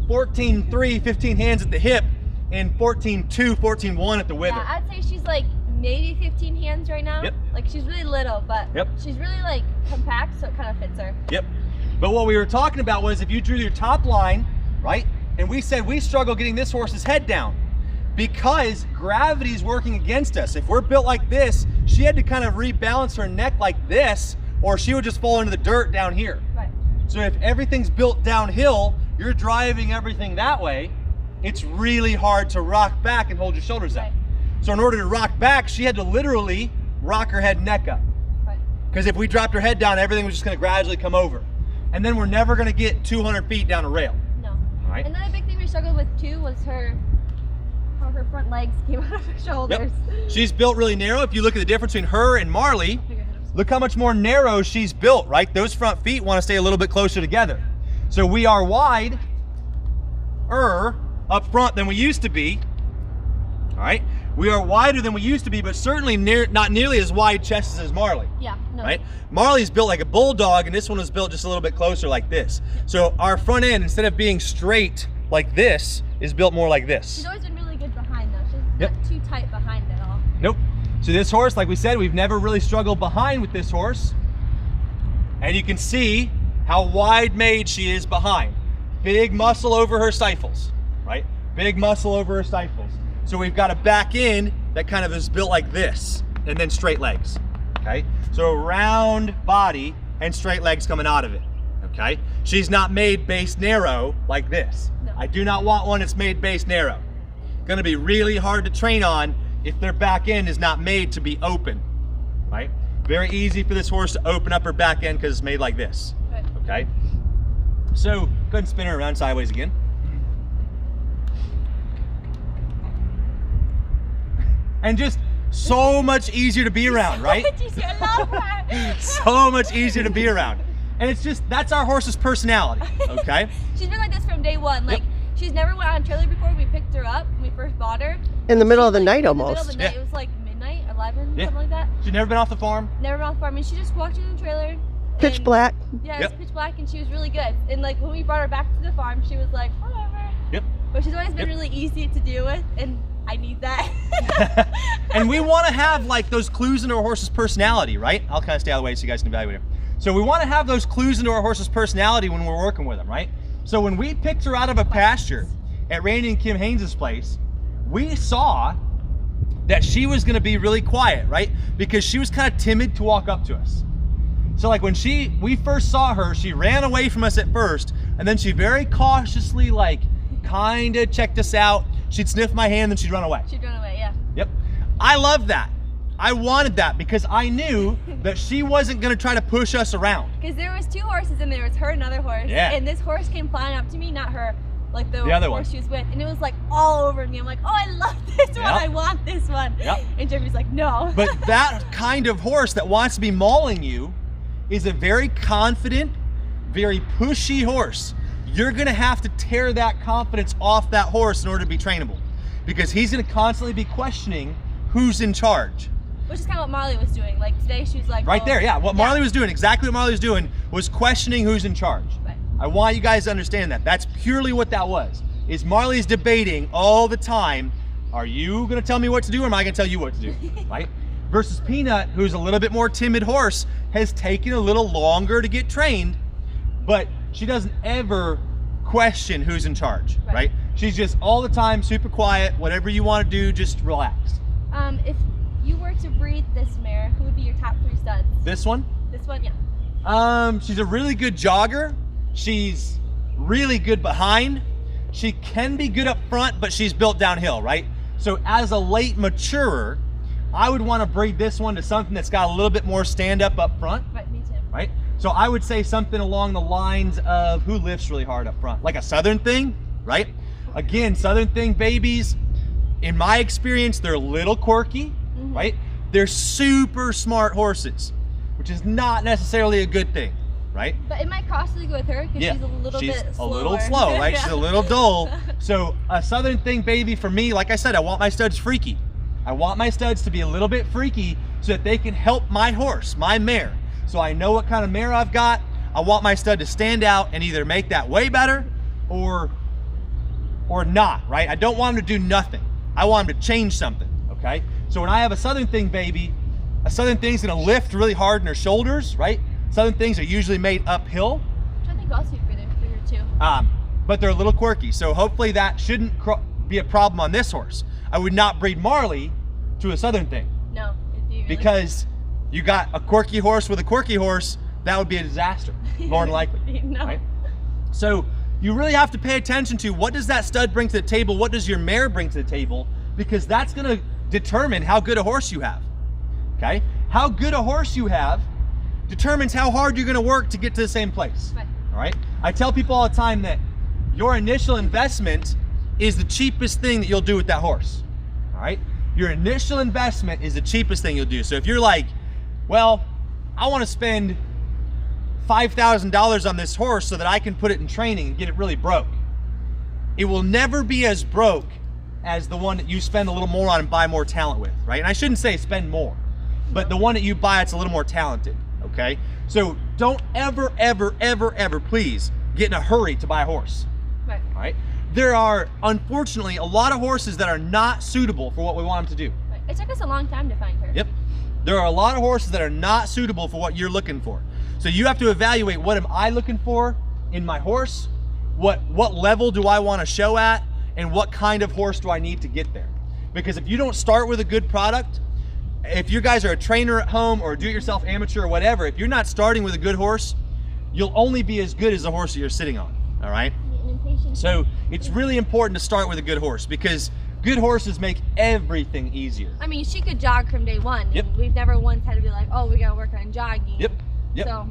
14.3, 15 hands at the hip, and 14.2, 14.1 at the wither. Yeah, I'd say she's like maybe 15 hands right now. Yep. Like she's really little, but Yep. she's really like compact, so it kind of fits her. Yep. But what we were talking about was if you drew your top line, right? And we said we struggle getting this horse's head down because gravity is working against us. If we're built like this, she had to kind of rebalance her neck like this, or she would just fall into the dirt down here. Right. So if everything's built downhill, you're driving everything that way, it's really hard to rock back and hold your shoulders up. Right. So in order to rock back, she had to literally rock her head and neck up. Right. Because if we dropped her head down, everything was just gonna gradually come over. And then we're never gonna get 200 feet down a rail. No. All right? Another big thing we struggled with too was how her front legs came out of her shoulders. Yep. She's built really narrow. If you look at the difference between her and Marley, look how much more narrow she's built, right? Those front feet wanna stay a little bit closer together. So we are wider up front than we used to be, all right? We are wider than we used to be, but certainly not nearly as wide chested as Marley. Yeah, no. Right? Marley's built like a bulldog, and this one was built just a little bit closer like this. So our front end, instead of being straight like this, is built more like this. She's always been really good behind though. She's Yep. not too tight behind at all. Nope. So this horse, like we said, we've never really struggled behind with this horse. And you can see how wide made she is behind. Big muscle over her stifles, right? Big muscle over her stifles. So we've got a back end that kind of is built like this, and then straight legs, okay? So a round body and straight legs coming out of it, okay? She's not made base narrow like this. No. I do not want one that's made base narrow. Gonna be really hard to train on if their back end is not made to be open, right? Very easy for this horse to open up her back end because it's made like this, okay? So go ahead and spin her around sideways again. And just so much easier to be around, right? I love her. So much easier to be around. And it's just, that's our horse's personality, okay? She's been like this from day one. Like, she's never went on a trailer before. We picked her up when we first bought her. In the middle of the Like, night in the middle almost. of the night. It was like midnight, 11, something like that. She's never been off the farm. Never been off the farm. And she just walked into the trailer. Pitch and- black. Yeah, it's pitch black, and she was really good. And like when we brought her back to the farm, she was like, whatever. Yep. But she's always been really easy to deal with, and I need that. And we want to have like those clues into our horse's personality, right? I'll kind of stay out of the way so you guys can evaluate her. So we want to have those clues into our horse's personality when we're working with them, right? So when we picked her out of a pasture at Randy and Kim Haynes' place, we saw that she was going to be really quiet, right? Because she was kind of timid to walk up to us. So like when we first saw her, she ran away from us at first, and then she very cautiously like kind of checked us out. She'd sniff my hand, then she'd run away. She'd run away, yeah. Yep. I love that. I wanted that because I knew that she wasn't going to try to push us around. Because there was two horses, and there was her and another horse. Yeah. And this horse came flying up to me, not her, like the other horse one. she was with. And it was like all over me. I'm like, oh, I love this one. I want this one. Yep. And Jeffrey's like, no. But that kind of horse that wants to be mauling you is a very confident, very pushy horse. You're going to have to tear that confidence off that horse in order to be trainable, because he's going to constantly be questioning who's in charge. Which is kind of what Marley was doing. Like today, she was like, Right oh, there, yeah. What Marley was doing, exactly what Marley was doing, was questioning who's in charge. Right. I want you guys to understand that. That's purely what that was. Is Marley's debating all the time, are you going to tell me what to do, or am I going to tell you what to do, right? Versus Peanut, who's a little bit more timid horse, has taken a little longer to get trained, but she doesn't ever question who's in charge, right? She's just all the time super quiet. Whatever you want to do, just relax. If you were to breed this mare, who would be your top 3 studs? This one? This one, yeah. She's a really good jogger. She's really good behind. She can be good up front, but she's built downhill, right? So as a late maturer, I would want to breed this one to something that's got a little bit more stand up front. Right, me too. Right? So I would say something along the lines of who lifts really hard up front, like a Southern Thing, right? Again, Southern Thing babies, in my experience, they're a little quirky, right? They're super smart horses, which is not necessarily a good thing, right? But it might costly go with her because she's a little bit slower. a little slow, right? She's a little dull. So a Southern Thing baby for me, like I said, I want my studs freaky. I want my studs to be a little bit freaky so that they can help my horse, my mare. So I know what kind of mare I've got. I want my stud to stand out and either make that way better or not, right? I don't want him to do nothing. I want him to change something, okay? So when I have a Southern Thing baby, a Southern Thing's gonna lift really hard in her shoulders, right? Southern Things are usually made uphill. Which I think also for her too. But they're a little quirky. So hopefully that shouldn't be a problem on this horse. I would not breed Marley to a Southern Thing. No, it'd be really because you got a quirky horse with a quirky horse, that would be a disaster, more than likely, no. right? So you really have to pay attention to what does that stud bring to the table, what does your mare bring to the table, because that's gonna determine how good a horse you have, okay? How good a horse you have determines how hard you're gonna work to get to the same place, Right. all right? I tell people all the time that your initial investment is the cheapest thing that you'll do with that horse, all right? Your initial investment is the cheapest thing you'll do. So if you're like, well, I want to spend $5,000 on this horse so that I can put it in training and get it really broke, it will never be as broke as the one that you spend a little more on and buy more talent with, right? And I shouldn't say spend more, but the one that you buy, it's a little more talented, okay? So don't ever, ever, ever, ever, please get in a hurry to buy a horse, Right. all right? There are, unfortunately, a lot of horses that are not suitable for what we want them to do. Right. It took us a long time to find her. Yep. There are a lot of horses that are not suitable for what you're looking for. So you have to evaluate, what am I looking for in my horse? What level do I want to show at? And what kind of horse do I need to get there? Because if you don't start with a good product, if you guys are a trainer at home or do-it-yourself amateur or whatever, if you're not starting with a good horse, you'll only be as good as the horse that you're sitting on, all right? So it's really important to start with a good horse, because good horses make everything easier. I mean, she could jog from day one. Yep. We've never once had to be like, oh, we gotta work on jogging. Yep. Yep.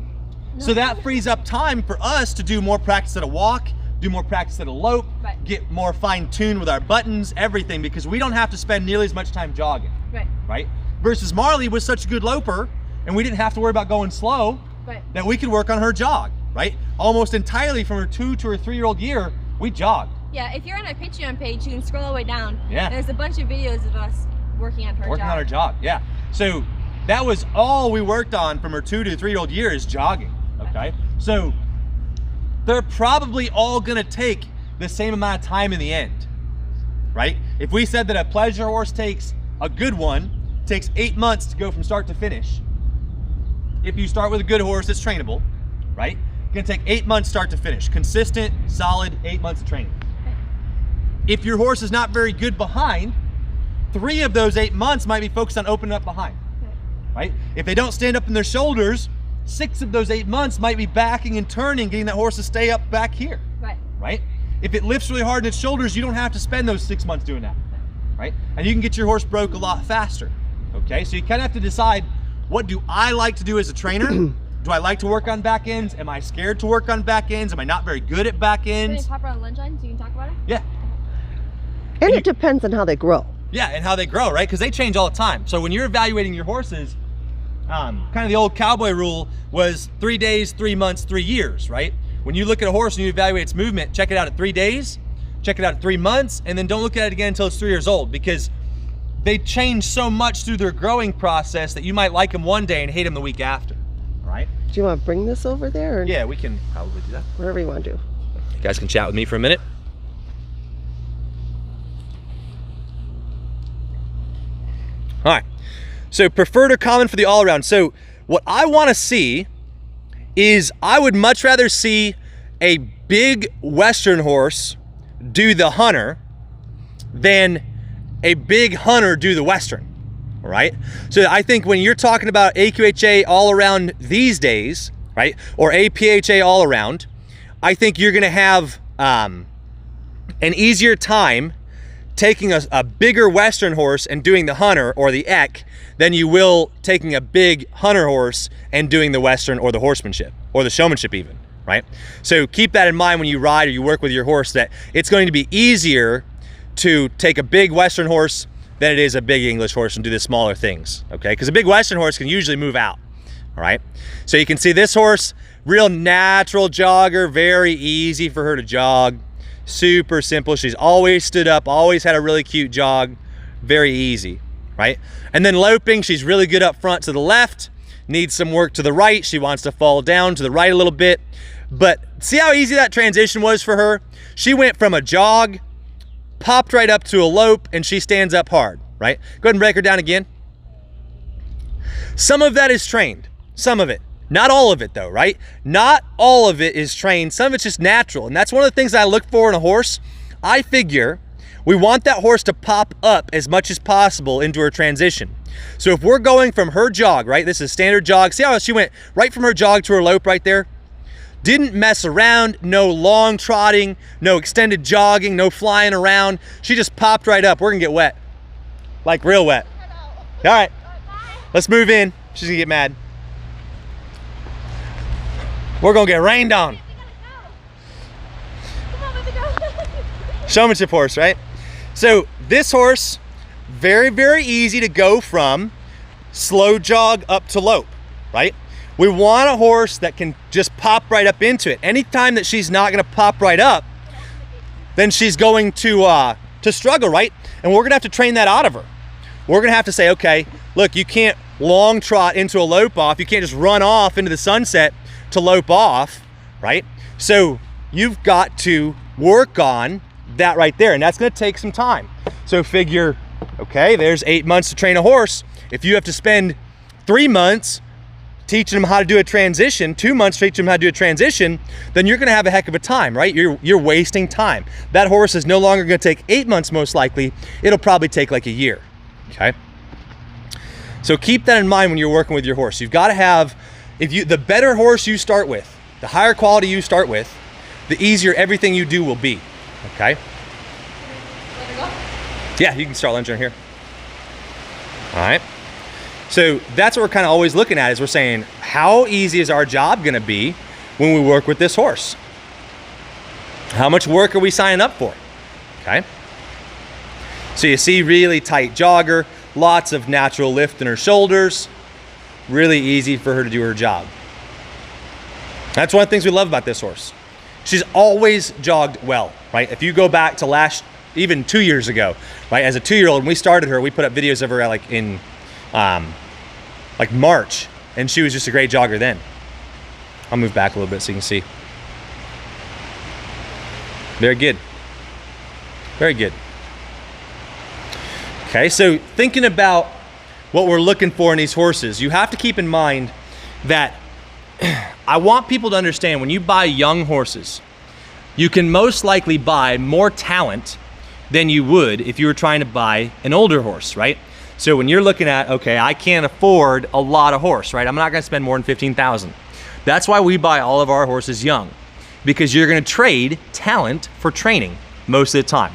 So that frees up time for us to do more practice at a walk, do more practice at a lope, Right. get more fine-tuned with our buttons, everything, because we don't have to spend nearly as much time jogging, Right. right? Versus Marley was such a good loper, and we didn't have to worry about going slow, Right. that we could work on her jog, right? Almost entirely from her 2 to her 3-year-old year, we jogged. Yeah, if you're on our Patreon page, you can scroll all the way down. Yeah. There's a bunch of videos of us working on her Working jog. on her jog, yeah. So that was all we worked on from her 2 to 3-year-old year is jogging, okay? So they're probably all gonna take the same amount of time in the end, right? If we said that a pleasure horse takes, a good one, takes 8 months to go from start to finish, if you start with a good horse that's trainable, right? It's gonna take 8 months start to finish. Consistent, solid, 8 months of training. If your horse is not very good behind, 3 of those 8 months might be focused on opening up behind, right? If they don't stand up in their shoulders, 6 of those 8 months might be backing and turning, getting that horse to stay up back here, Right. right? If it lifts really hard in its shoulders, you don't have to spend those 6 months doing that, right? And you can get your horse broke a lot faster, okay? So you kind of have to decide, what do I like to do as a trainer? Do I like to work on back ends? Am I scared to work on back ends? Am I not very good at back Can you ends? pop her on lunge lines? You can talk about it? Yeah. And it depends on how they grow. Yeah, and how they grow, right? Because they change all the time. So when you're evaluating your horses, kind of the old cowboy rule was 3 days, 3 months, 3 years, right? When you look at a horse and you evaluate its movement, check it out at 3 days, check it out at 3 months, and then don't look at it again until it's 3 years old, because they change so much through their growing process that you might like them one day and hate them the week after, all right? Do you want to bring this over there? Or Yeah, we can probably do that. wherever you want to do. You guys can chat with me for a minute. All right, so preferred or common for the all-around. So what I want to see is, I would much rather see a big Western horse do the hunter than a big hunter do the Western, all right? So I think when you're talking about AQHA all around these days, right, or APHA all around, I think you're gonna have an easier time taking a bigger Western horse and doing the hunter or the eq than you will taking a big hunter horse and doing the Western or the horsemanship or the showmanship even, right? So keep that in mind when you ride or you work with your horse, that it's going to be easier to take a big Western horse than it is a big English horse and do the smaller things, okay? Because a big Western horse can usually move out, all right? So you can see this horse, real natural jogger, very easy for her to jog. Super simple. She's always stood up, always had a really cute jog, very easy, right? And then loping, she's really good up front to the left, needs some work to the right. She wants to fall down to the right a little bit. But see how easy that transition was for her? She went from a jog, popped right up to a lope, and she stands up hard, right? Go ahead and break her down again. Some of that is trained, some of it. Not all of it though, right? Not all of it is trained. Some of it's just natural. And that's one of the things I look for in a horse. I figure we want that horse to pop up as much as possible into her transition. So if we're going from her jog, right? This is standard jog. See how she went right from her jog to her lope right there? Didn't mess around, no long trotting, no extended jogging, no flying around. She just popped right up. We're gonna get wet, like real wet. All right, let's move in. She's gonna get mad. We're gonna get rained on. Showmanship horse, right? So this horse, very, very easy to go from slow jog up to lope, right? We want a horse that can just pop right up into it. Anytime that she's not gonna pop right up, then she's going to struggle, right? And we're gonna have to train that out of her. We're gonna have to say, okay, look, you can't long trot into a lope off. You can't just run off into the sunset to lope off, right? So you've got to work on that right there, and that's gonna take some time. So figure, okay, there's 8 months to train a horse. If you have to spend 3 months teaching them how to do a transition, 2 months teaching them how to do a transition, then you're gonna have a heck of a time, right? You're wasting time. That horse is no longer gonna take 8 months most likely. It'll probably take like a year, okay? So keep that in mind when you're working with your horse. You've gotta have, the better horse you start with, the higher quality you start with, the easier everything you do will be, okay? Yeah, you can start lunging here. All right. So that's what we're kind of always looking at, is we're saying, how easy is our job going to be when we work with this horse? How much work are we signing up for? Okay. So you see, really tight jogger, lots of natural lift in her shoulders, really easy for her to do her job. That's one of the things we love about this horse. She's always jogged well, right? If you go back to even 2 years ago, right? As a 2-year-old, when we started her, we put up videos of her like in March, and she was just a great jogger then. I'll move back a little bit so you can see. Very good. Very good. Okay, so thinking about what we're looking for in these horses, you have to keep in mind that I want people to understand, when you buy young horses, you can most likely buy more talent than you would if you were trying to buy an older horse, right? So when you're looking at, okay, I can't afford a lot of horse, right? I'm not gonna spend more than $15,000. That's why we buy all of our horses young, because you're gonna trade talent for training most of the time.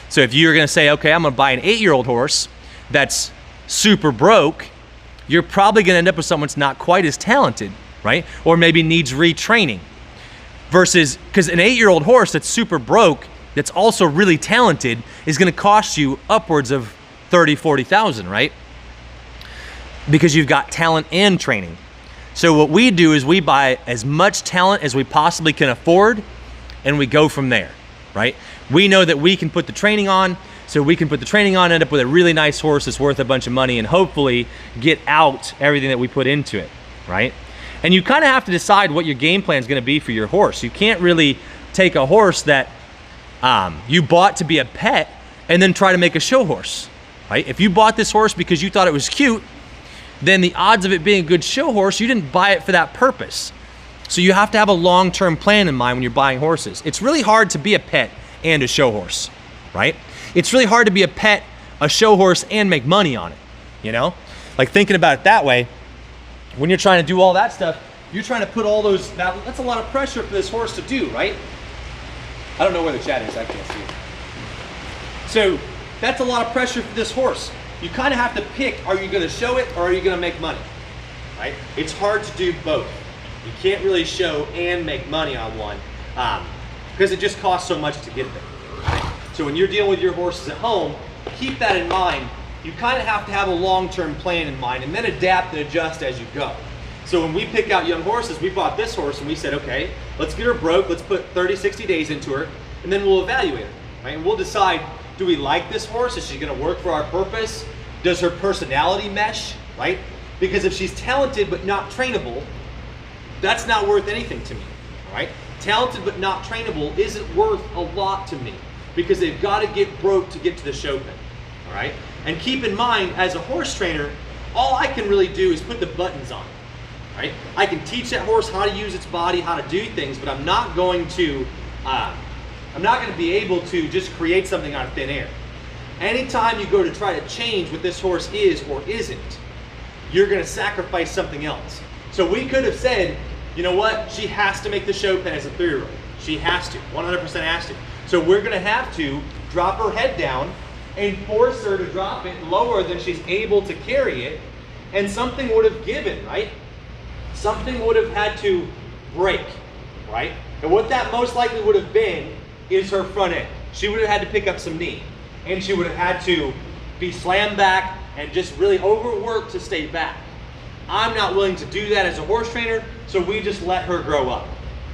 So if you're gonna say, okay, I'm gonna buy an 8-year-old horse that's super broke, you're probably gonna end up with someone that's not quite as talented, right? Or maybe needs retraining. Versus, because an 8-year-old horse that's super broke, that's also really talented, is gonna cost you upwards of 30, 40,000, right? Because you've got talent and training. So what we do is we buy as much talent as we possibly can afford, and we go from there, right? We know that we can put the training on, so we can put the training on, end up with a really nice horse that's worth a bunch of money, and hopefully get out everything that we put into it, right? And you kind of have to decide what your game plan is going to be for your horse. You can't really take a horse that you bought to be a pet and then try to make a show horse, right? If you bought this horse because you thought it was cute, then the odds of it being a good show horse, you didn't buy it for that purpose. So you have to have a long-term plan in mind when you're buying horses. It's really hard to be a pet and a show horse, right? It's really hard to be a pet, a show horse, and make money on it, you know? Like, thinking about it that way, when you're trying to do all that stuff, you're trying to put all those, that's a lot of pressure for this horse to do, right? I don't know where the chat is, I can't see it. So that's a lot of pressure for this horse. You kind of have to pick, are you gonna show it or are you gonna make money, right? It's hard to do both. You can't really show and make money on one because it just costs so much to get there, right? So when you're dealing with your horses at home, keep that in mind. You kind of have to have a long-term plan in mind and then adapt and adjust as you go. So when we pick out young horses, we bought this horse and we said, okay, let's get her broke, let's put 30, 60 days into her, and then we'll evaluate her, right? And we'll decide, do we like this horse? Is she gonna work for our purpose? Does her personality mesh, right? Because if she's talented but not trainable, that's not worth anything to me, all right? Talented but not trainable isn't worth a lot to me because they've got to get broke to get to the show pen, all right? And keep in mind, as a horse trainer, all I can really do is put the buttons on, right? I can teach that horse how to use its body, how to do things, but I'm not going to be able to just create something out of thin air. Anytime you go to try to change what this horse is or isn't, you're gonna sacrifice something else. So we could have said, you know what, she has to make the show pen as a 3-year-old. She has to, 100% has to. So we're gonna have to drop her head down and force her to drop it lower than she's able to carry it, and something would have given, right? Something would have had to break, right? And what that most likely would have been is her front end. She would have had to pick up some knee, and she would have had to be slammed back and just really overworked to stay back. I'm not willing to do that as a horse trainer, so we just let her grow up.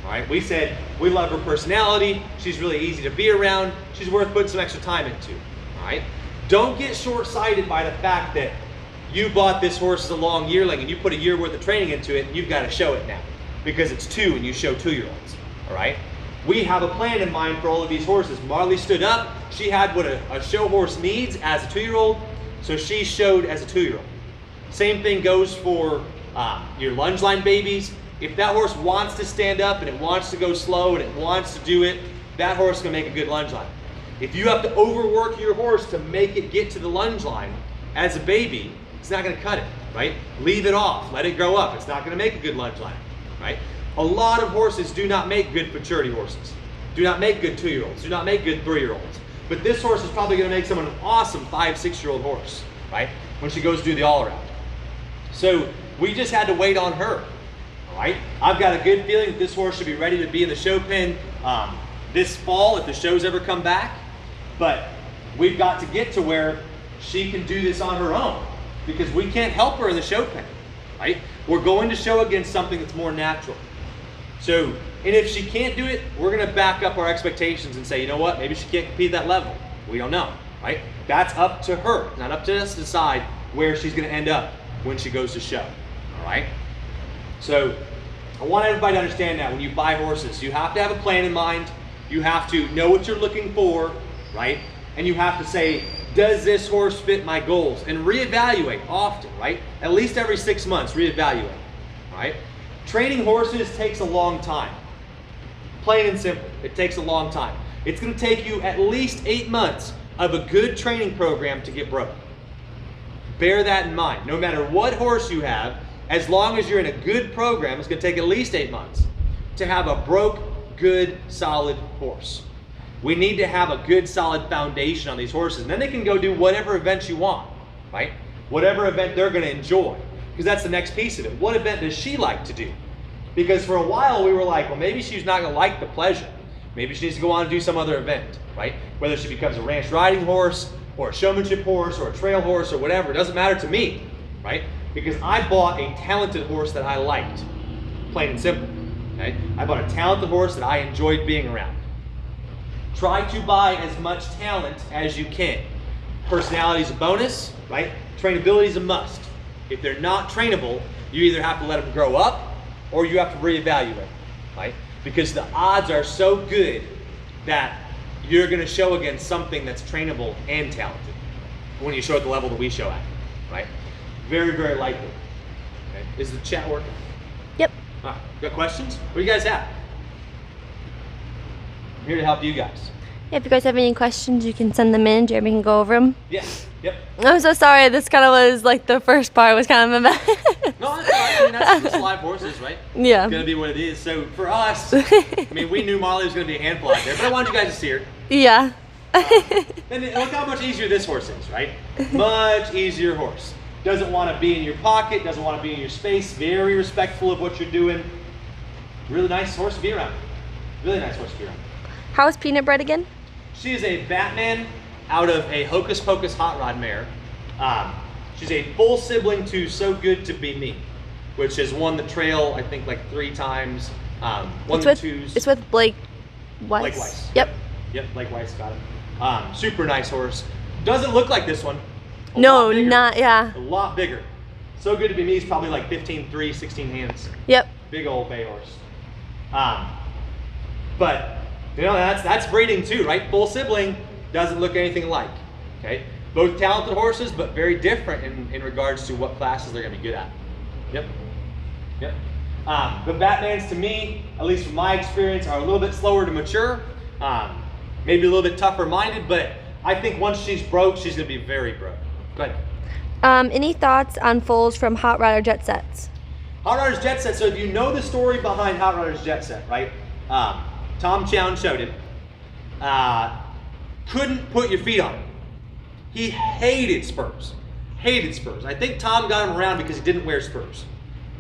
All right, we said we love her personality, she's really easy to be around, she's worth putting some extra time into. All right, don't get short-sighted by the fact that you bought this horse as a long yearling and you put a year worth of training into it and you've got to show it now because it's 2 and you show 2-year-olds. All right, we have a plan in mind for all of these horses. Marley stood up, she had what a show horse needs as a 2-year-old, so she showed as a 2-year-old. Same thing goes for your lunge line babies. If that horse wants to stand up and it wants to go slow and it wants to do it, that horse can make a good lunge line. If you have to overwork your horse to make it get to the lunge line as a baby, it's not gonna cut it, right? Leave it off, let it grow up. It's not gonna make a good lunge line, right? A lot of horses do not make good maturity horses, do not make good 2-year-olds, do not make good 3-year-olds. but this horse is probably going to make someone an awesome 5-6-year-old horse, right? When she goes to do the all-around. So we just had to wait on her, all right? I've got a good feeling that this horse should be ready to be in the show pen this fall if the shows ever come back, but we've got to get to where she can do this on her own because we can't help her in the show pen, right? We're going to show against something that's more natural. So, and if she can't do it, we're going to back up our expectations and say, you know what, maybe she can't compete at that level. We don't know, right? That's up to her, not up to us to decide where she's going to end up when she goes to show, all right? So I want everybody to understand that when you buy horses, you have to have a plan in mind. You have to know what you're looking for, right? And you have to say, does this horse fit my goals? And reevaluate often, right? At least every 6 months, reevaluate, all right? Training horses takes a long time. Plain and simple, it takes a long time. It's gonna take you at least 8 months of a good training program to get broke. Bear that in mind. No matter what horse you have, as long as you're in a good program, it's gonna take at least 8 months to have a broke, good, solid horse. We need to have a good, solid foundation on these horses. And then they can go do whatever events you want, right? Whatever event they're gonna enjoy. Because that's the next piece of it. What event does she like to do? Because for a while we were like, well, maybe she's not gonna like the pleasure. Maybe she needs to go on and do some other event, right? Whether she becomes a ranch riding horse or a showmanship horse or a trail horse or whatever, it doesn't matter to me, right? Because I bought a talented horse that I liked, plain and simple, okay? I bought a talented horse that I enjoyed being around. Try to buy as much talent as you can. Personality is a bonus, right? Trainability is a must. If they're not trainable, you either have to let them grow up or you have to reevaluate, right? Because the odds are so good that you're gonna show against something that's trainable and talented when you show at the level that we show at, right? Very, very likely. Okay. Is the chat working? Yep. All right. Got questions? What do you guys have? I'm here to help you guys. If you guys have any questions, you can send them in. Jeremy can go over them. Yes. Yep. I'm so sorry. This kind of was like the first part was kind of a mess. No, that's fine. I mean, that's just live horses, right? Yeah. It's gonna be what it is. So for us, I mean, we knew Marley was gonna be a handful out there, but I wanted you guys to see her. Yeah. And look how much easier this horse is, right? Much easier horse. Doesn't want to be in your pocket, doesn't want to be in your space, very respectful of what you're doing. Really nice horse to be around. Really nice horse to be around. How is Peanut bred again? She is a Batman out of a Hocus Pocus hot rod mare. She's a full sibling to So Good to Be Me, which has won the trail, I think, like 3 times. Won the twos. It's with Blake Weiss. Blake Weiss. Yep. Yep, Blake Weiss got it. Super nice horse. Doesn't look like this one. No, not, yeah. A lot bigger. So Good to Be Me is probably like 15-3, 16 hands. Yep. Big old bay horse. But you know, that's breeding too, right? Full sibling doesn't look anything alike. Okay, both talented horses, but very different in regards to what classes they're gonna be good at. Yep. Yep. The Batmans, to me, at least from my experience, are a little bit slower to mature. Maybe a little bit tougher minded, but I think once she's broke, she's gonna be very broke. Go ahead. Any thoughts on foals from Hot Rod or Jet Sets? Hot Rodder's Jet Set. So if you know the story behind Hot Rodder's Jet Set, right? Tom Chown showed it. Couldn't put your feet on it. He hated spurs. Hated spurs. I think Tom got him around because he didn't wear spurs.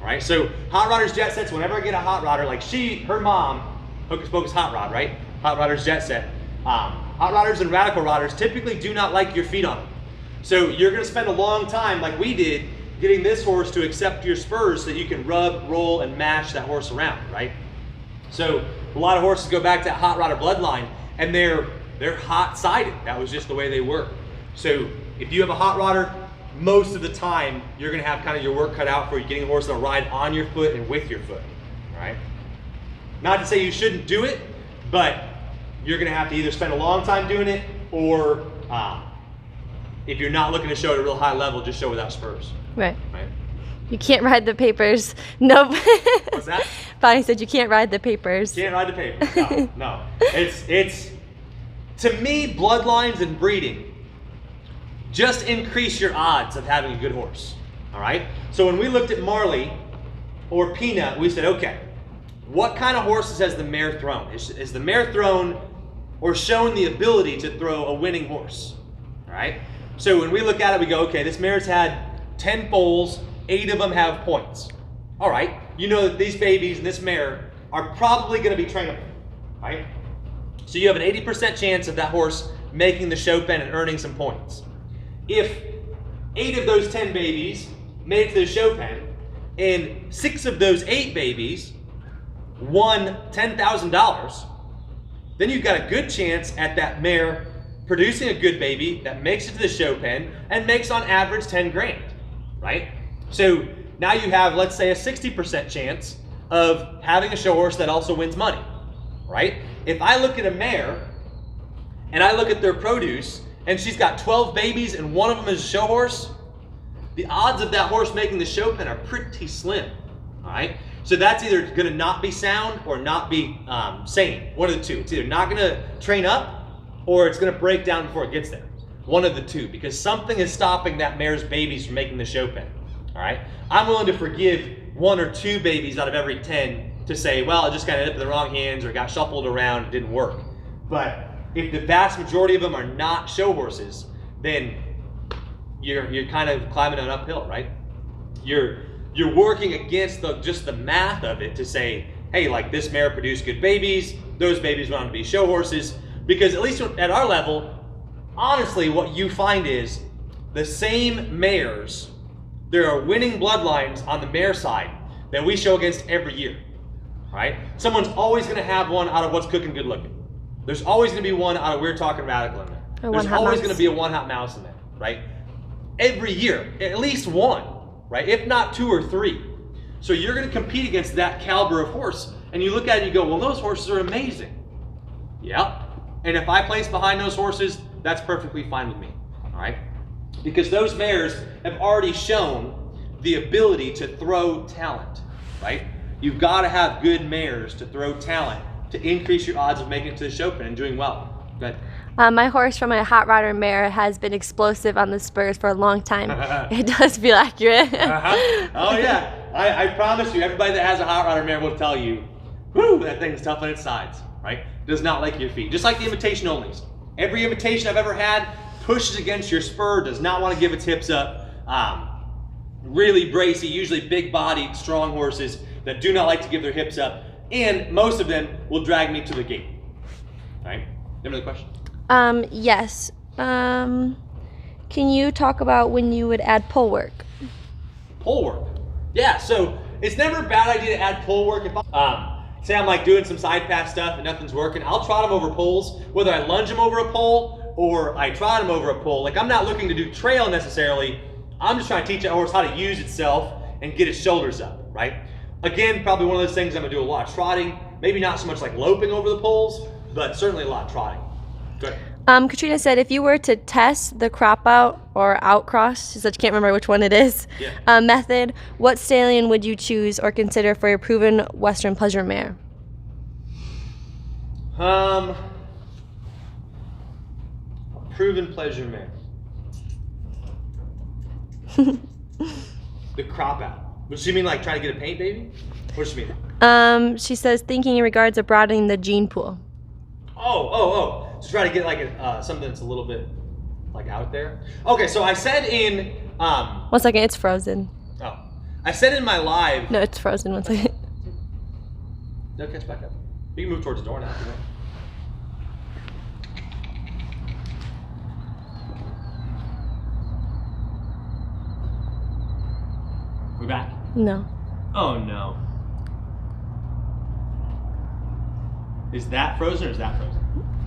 All right. So Hot Rodder's Jet Sets. Whenever I get a Hot Rodder, like her mom, Hocus Pocus Hot Rod, right? Hot Rodder's Jet Set. Hot Rodders and Radical Rodders typically do not like your feet on them. So you're going to spend a long time, like we did, getting this horse to accept your spurs so that you can rub, roll, and mash that horse around, right? So a lot of horses go back to that Hot Rodder bloodline, and they're hot-sided. That was just the way they were. So if you have a Hot Rodder, most of the time you're going to have kind of your work cut out for you getting a horse that'll ride on your foot and with your foot, all right? Not to say you shouldn't do it, but you're going to have to either spend a long time doing it, or if you're not looking to show at a real high level, just show without spurs. Right. Right? You can't ride the papers. Nope. What's that? Bonnie said you can't ride the papers. Can't ride the papers. No. It's to me, bloodlines and breeding just increase your odds of having a good horse. All right. So when we looked at Marley or Peanut, we said, okay, what kind of horses has the mare thrown? Is the mare thrown or shown the ability to throw a winning horse. All right? So when we look at it, we go, okay, this mare's had 10 foals, 8 of them have points. All right, you know that these babies and this mare are probably going to be trainable, right? So you have an 80% chance of that horse making the show pen and earning some points. If 8 of those 10 babies made it to the show pen, and 6 of those 8 babies won $10,000, then you've got a good chance at that mare producing a good baby that makes it to the show pen and makes on average 10 grand, right? So now you have, let's say, a 60% chance of having a show horse that also wins money, right? If I look at a mare and I look at their produce and she's got 12 babies and one of them is a show horse, the odds of that horse making the show pen are pretty slim, all right? So that's either gonna not be sound or not be sane, one of the two. It's either not gonna train up or it's gonna break down before it gets there. One of the two, because something is stopping that mare's babies from making the show pen, all right? I'm willing to forgive 1 or 2 babies out of every 10 to say, well, it just got ended up in the wrong hands or got shuffled around, it didn't work. But if the vast majority of them are not show horses, then you're kind of climbing an uphill, right? You're working against just the math of it to say, hey, like this mare produced good babies, those babies went on to be show horses, because at least at our level, honestly, what you find is the same mares, there are winning bloodlines on the mare side that we show against every year, right? Someone's always gonna have one out of what's cooking good looking. There's always gonna be one out of we're talking radical in there. There's always gonna be a one hot mouse in there, right? Every year, at least one, right? If not 2 or 3. So you're gonna compete against that caliber of horse, and you look at it and you go, well, those horses are amazing. Yep. And if I place behind those horses, that's perfectly fine with me, all right? Because those mares have already shown the ability to throw talent, right? You've got to have good mares to throw talent to increase your odds of making it to the show pen and doing well. Go ahead. My horse from a hot rodder mare has been explosive on the spurs for a long time. It does feel accurate. Oh yeah, I promise you, everybody that has a hot rodder mare will tell you, whoo, that thing's tough on its sides, right? Does not like your feet. Just like the invitation onlys. Every invitation I've ever had pushes against your spur, does not want to give its hips up. Really bracy, usually big bodied, strong horses that do not like to give their hips up. And most of them will drag me to the gate. All right, you have another question? Yes. Can you talk about when you would add pole work? Pole work? Yeah, so it's never a bad idea to add pole work. If say I'm like doing some side pass stuff and nothing's working, I'll trot them over poles, whether I lunge them over a pole or I trot them over a pole. Like I'm not looking to do trail necessarily. I'm just trying to teach that horse how to use itself and get its shoulders up, right? Again, probably one of those things I'm gonna do a lot of trotting, maybe not so much like loping over the poles, but certainly a lot of trotting. Good. Katrina said if you were to test the crop out or outcross, she said she can't remember which one it is, method, what stallion would you choose or consider for your proven Western pleasure mare? Proven pleasure mare. The crop out. Does she mean like trying to get a paint baby? What does she mean? She says thinking in regards of broadening the gene pool. Oh. To try to get like something that's a little bit like out there. Okay, so I said in 1 second, it's frozen. Oh, I said in my live. No, it's frozen. 1 second. No, catch back up. You can move towards the door now if you want. We back? No. Oh no. Is that frozen or is that frozen?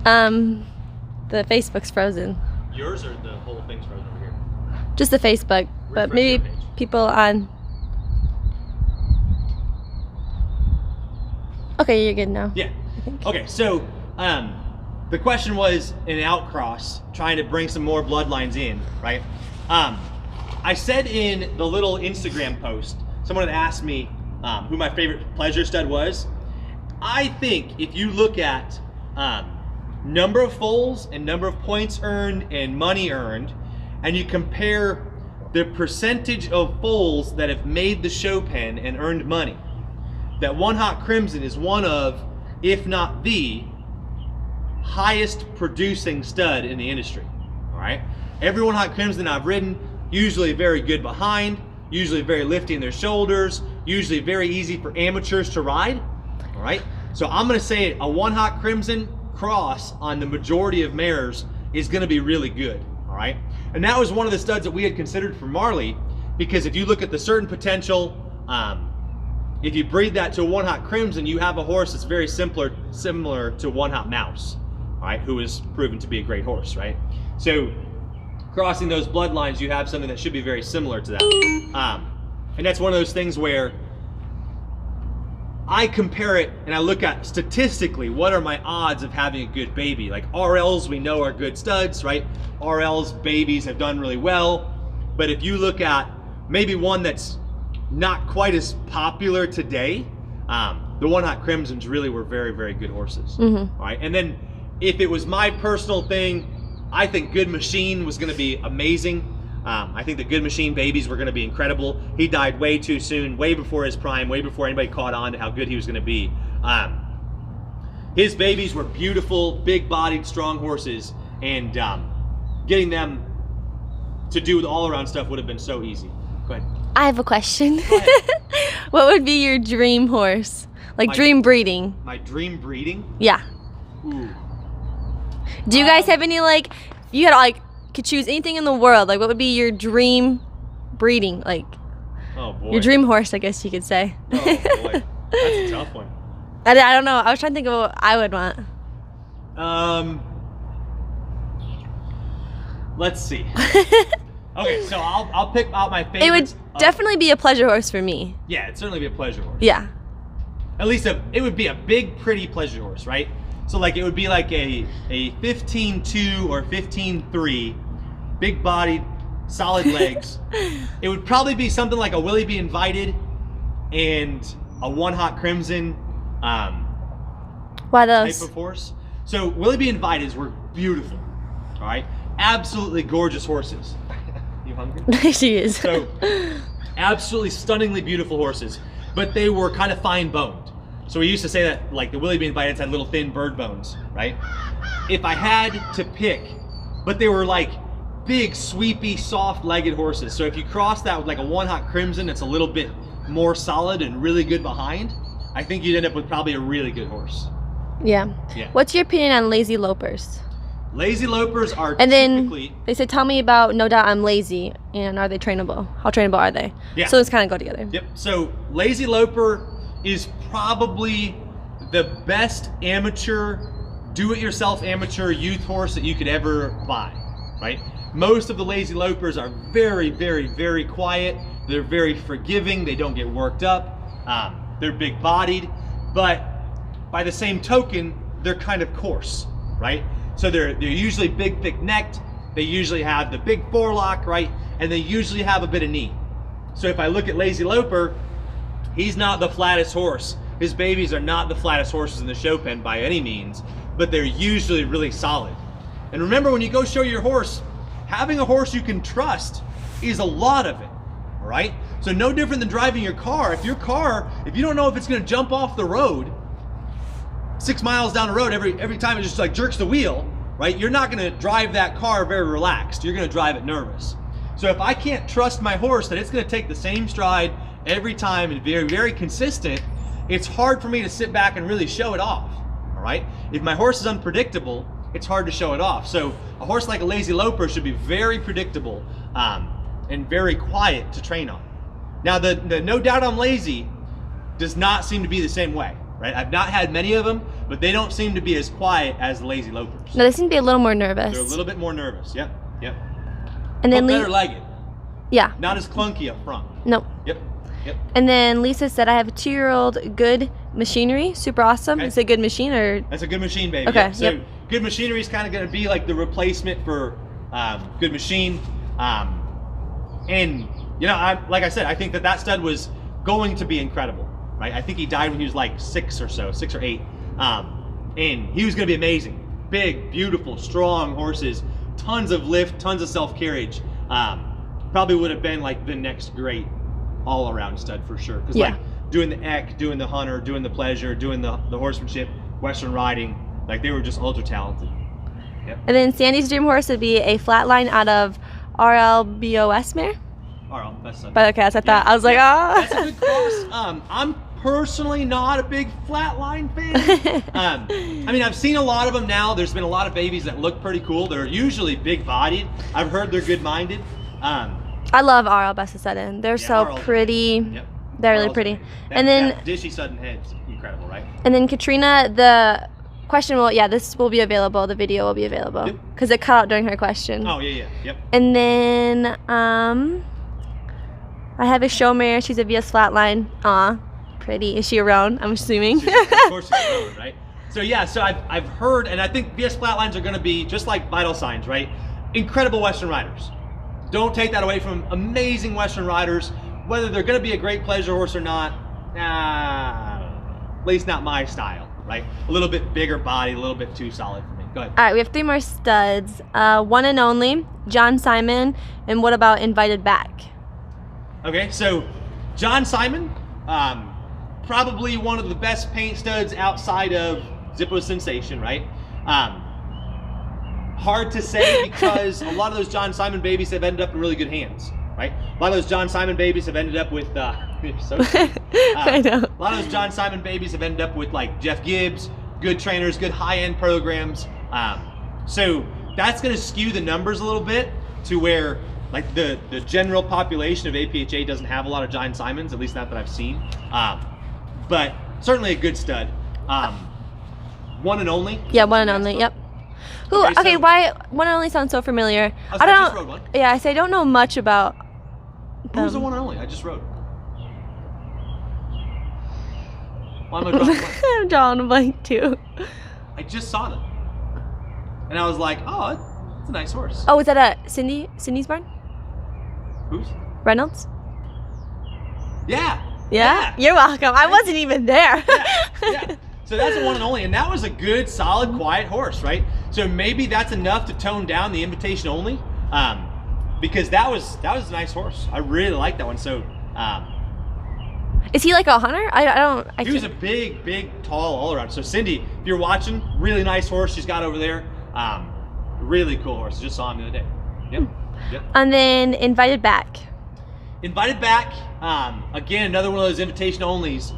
The Facebook's frozen. Yours or the whole thing's frozen over here? Just the Facebook, but Refresh maybe your page. people on. Okay, you're good now. Yeah. Okay, so the question was an outcross, trying to bring some more bloodlines in, right? I said in the little Instagram post, someone had asked me who my favorite pleasure stud was. I think if you look at number of foals and number of points earned and money earned, and you compare the percentage of foals that have made the show pen and earned money, that One Hot Crimson is one of, if not the highest producing stud in the industry. All right. Every One Hot Crimson I've ridden, usually very good behind, usually very lifty in their shoulders, usually very easy for amateurs to ride. All right. So I'm going to say a One Hot Crimson cross on the majority of mares is going to be really good. All right. And that was one of the studs that we had considered for Marley, because if you look at the certain potential, if you breed that to a One Hot Crimson, you have a horse that's very similar to One Hot Mouse, all right, who is proven to be a great horse, right? So crossing those bloodlines, you have something that should be very similar to that. And that's one of those things where I compare it and I look at statistically, what are my odds of having a good baby? Like RLs we know are good studs, right? RLs babies have done really well. But if you look at maybe one that's not quite as popular today, the One Hot Crimsons really were very, very good horses. All right. And then if it was my personal thing, I think Good Machine was going to be amazing. I think the Good Machine babies were going to be incredible. He died way too soon, way before his prime, way before anybody caught on to how good he was going to be. His babies were beautiful, big-bodied, strong horses, and getting them to do the all-around stuff would have been so easy. Go ahead. I have a question. What would be your dream horse? Like dream breeding? My dream breeding? Yeah. Ooh. Do you guys have any, like, you had like could choose anything in the world, like what would be your dream breeding? Like, oh boy. Your dream horse, I guess you could say. Oh boy. That's a tough one. I don't know. I was trying to think of what I would want. Let's see. Okay, so I'll pick out my favorites. It would definitely be a pleasure horse for me. Yeah, it'd certainly be a pleasure horse. Yeah. At least it would be a big, pretty pleasure horse, right? So like it would be like a 15-2 or 15-3, big-bodied, solid legs. It would probably be something like a Willie Be Invited and a One Hot Crimson Why those? type of horse. So Willie Be Inviteds were beautiful, all right? Absolutely gorgeous horses. You hungry? She is. So absolutely stunningly beautiful horses, but they were kind of fine-boned. So we used to say that like the Willie Be Inviteds had little thin bird bones, right? If I had to pick, but they were like big, sweepy, soft-legged horses. So if you cross that with like a One Hot Crimson that's a little bit more solid and really good behind, I think you'd end up with probably a really good horse. Yeah. Yeah. What's your opinion on lazy lopers? Lazy lopers are And typically... then they said, tell me about No Doubt I'm Lazy, and are they trainable? How trainable are they? Yeah. So let's kind of go together. Yep. So Lazy Loper is probably the best amateur, do-it-yourself amateur youth horse that you could ever buy, right? Most of the Lazy Lopers are very, very, very quiet. They're very forgiving. They don't get worked up. They're big-bodied, but by the same token, they're kind of coarse, right? So they're usually big, thick-necked. They usually have the big forelock, right? And they usually have a bit of knee. So if I look at Lazy Loper, he's not the flattest horse. His babies are not the flattest horses in the show pen by any means, but they're usually really solid. And remember, when you go show your horse, having a horse you can trust is a lot of it, all right? So no different than driving your car. If you don't know if it's gonna jump off the road 6 miles down the road every time it just like jerks the wheel, right? You're not gonna drive that car very relaxed. You're gonna drive it nervous. So if I can't trust my horse that it's gonna take the same stride every time and very, very consistent, it's hard for me to sit back and really show it off, all right? If my horse is unpredictable, it's hard to show it off. So a horse like a Lazy Loper should be very predictable and very quiet to train on. Now the No Doubt I'm Lazy does not seem to be the same way, right? I've not had many of them, but they don't seem to be as quiet as the Lazy Lopers. No, they seem to be a little more nervous. They're a little bit more nervous, yep. And then better legged. Yeah. Not as clunky up front. Nope. Yep. And then Lisa said, I have a 2-year-old Good Machinery, super awesome. Okay. is it Good Machine or? That's a Good Machine, baby. Okay, Yep. So Good Machinery is kind of going to be like the replacement for Good Machine. And you know, like I said, I think that stud was going to be incredible, right? I think he died when he was like 6 or 8. And he was going to be amazing. Big, beautiful, strong horses, tons of lift, tons of self-carriage. Probably would have been like the next great all-around stud for sure. Because like doing the Eck, doing the Hunter, doing the Pleasure, doing the horsemanship, Western riding, Like they were just ultra talented. Yep. And then Sandy's dream horse would be a flatline out of RLBOS Mare. RL, that's But okay, that's what I thought. I was like, That's a good cross. I'm personally not a big flatline fan. I mean, I've seen a lot of them now. There's been a lot of babies that look pretty cool. They're usually big bodied. I've heard they're good minded. I love RL Bessa Sudden. They're so RL. pretty. Yep. They're really RL's pretty. amazing. And then that dishy sudden head's incredible, right? And then Katrina, the question will, this will be available. The video will be available Yep. because it cut out during her question. Oh yeah, yep. And then I have a show mare. She's a VS flatline. Aw, pretty. Is she a roan? I'm assuming. Of course she's a roan, right? So yeah, so I've heard, and I think VS flatlines are going to be just like vital signs, right? Incredible Western riders. Don't take that away from amazing Western riders. Whether they're going to be a great pleasure horse or not, at least not my style, right? A little bit bigger body, a little bit too solid for me. Go ahead. All right, we have 3 more studs. One and only, John Simon. And what about invited back? Okay, so John Simon, probably one of the best paint studs outside of Zippo Sensation, right? Hard to say because a lot of those John Simon babies have ended up in really good hands, right? A lot of those John Simon babies have ended up with, I know. A lot of those John Simon babies have ended up with like Jeff Gibbs, good trainers, good high-end programs. So that's going to skew the numbers a little bit to where like the general population of APHA doesn't have a lot of John Simons, at least not that I've seen. But certainly a good stud. One and only. Yeah, one and only. Yep. Who? Okay, so- why one and only sounds so familiar? I just rode one. Yeah, I don't know much about. Who was the one and only? I just rode. Why am I drawing a blank? I'm drawing a blank too. I just saw them. And I was like, oh, it's a nice horse. Oh, was that at Cindy's barn? Who's? Reynolds? Yeah. Yeah? You're welcome. I wasn't even there. Yeah. So that's a one and only, and that was a good, solid, quiet horse, right? So maybe that's enough to tone down the invitation only, because that was a nice horse. I really like that one. So Is he like a hunter? he was a big, tall all around. So Cindy, if you're watching, really nice horse she's got over there. Really cool horse. Just saw him the other day. Yep. And then invited back. Invited back. Again, another one of those invitation onlys.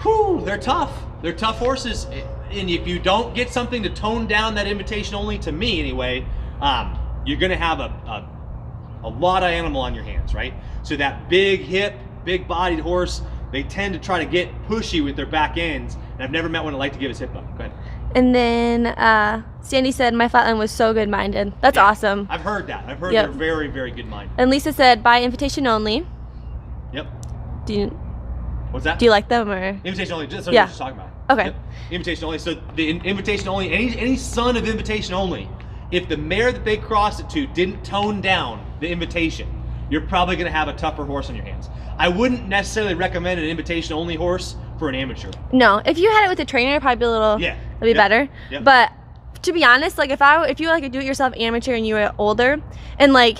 Whew, they're tough. They're tough horses, and if you don't get something to tone down that invitation only, to me anyway, you're gonna have a lot of animal on your hands, right? So that big hip, big bodied horse, they tend to try to get pushy with their back ends, and I've never met one that liked to give his hip up. Go ahead. And then Sandy said my flatline was so good minded. That's awesome. I've heard that. I've heard Yep. they're very, very good minded. And Lisa said by invitation only. Yep. Do What's that? you like them or? Invitation only. That's what Yeah. I was just talking about. Okay. Yep. Invitation only. So the invitation only, any son of invitation only, if the mare that they crossed it to didn't tone down the invitation, you're probably going to have a tougher horse on your hands. I wouldn't necessarily recommend an invitation only horse for an amateur. No, if you had it with a trainer, it'd probably be a little. It'd be Yep. better. Yep. But to be honest, like if you were like a do-it-yourself amateur and you were older, and like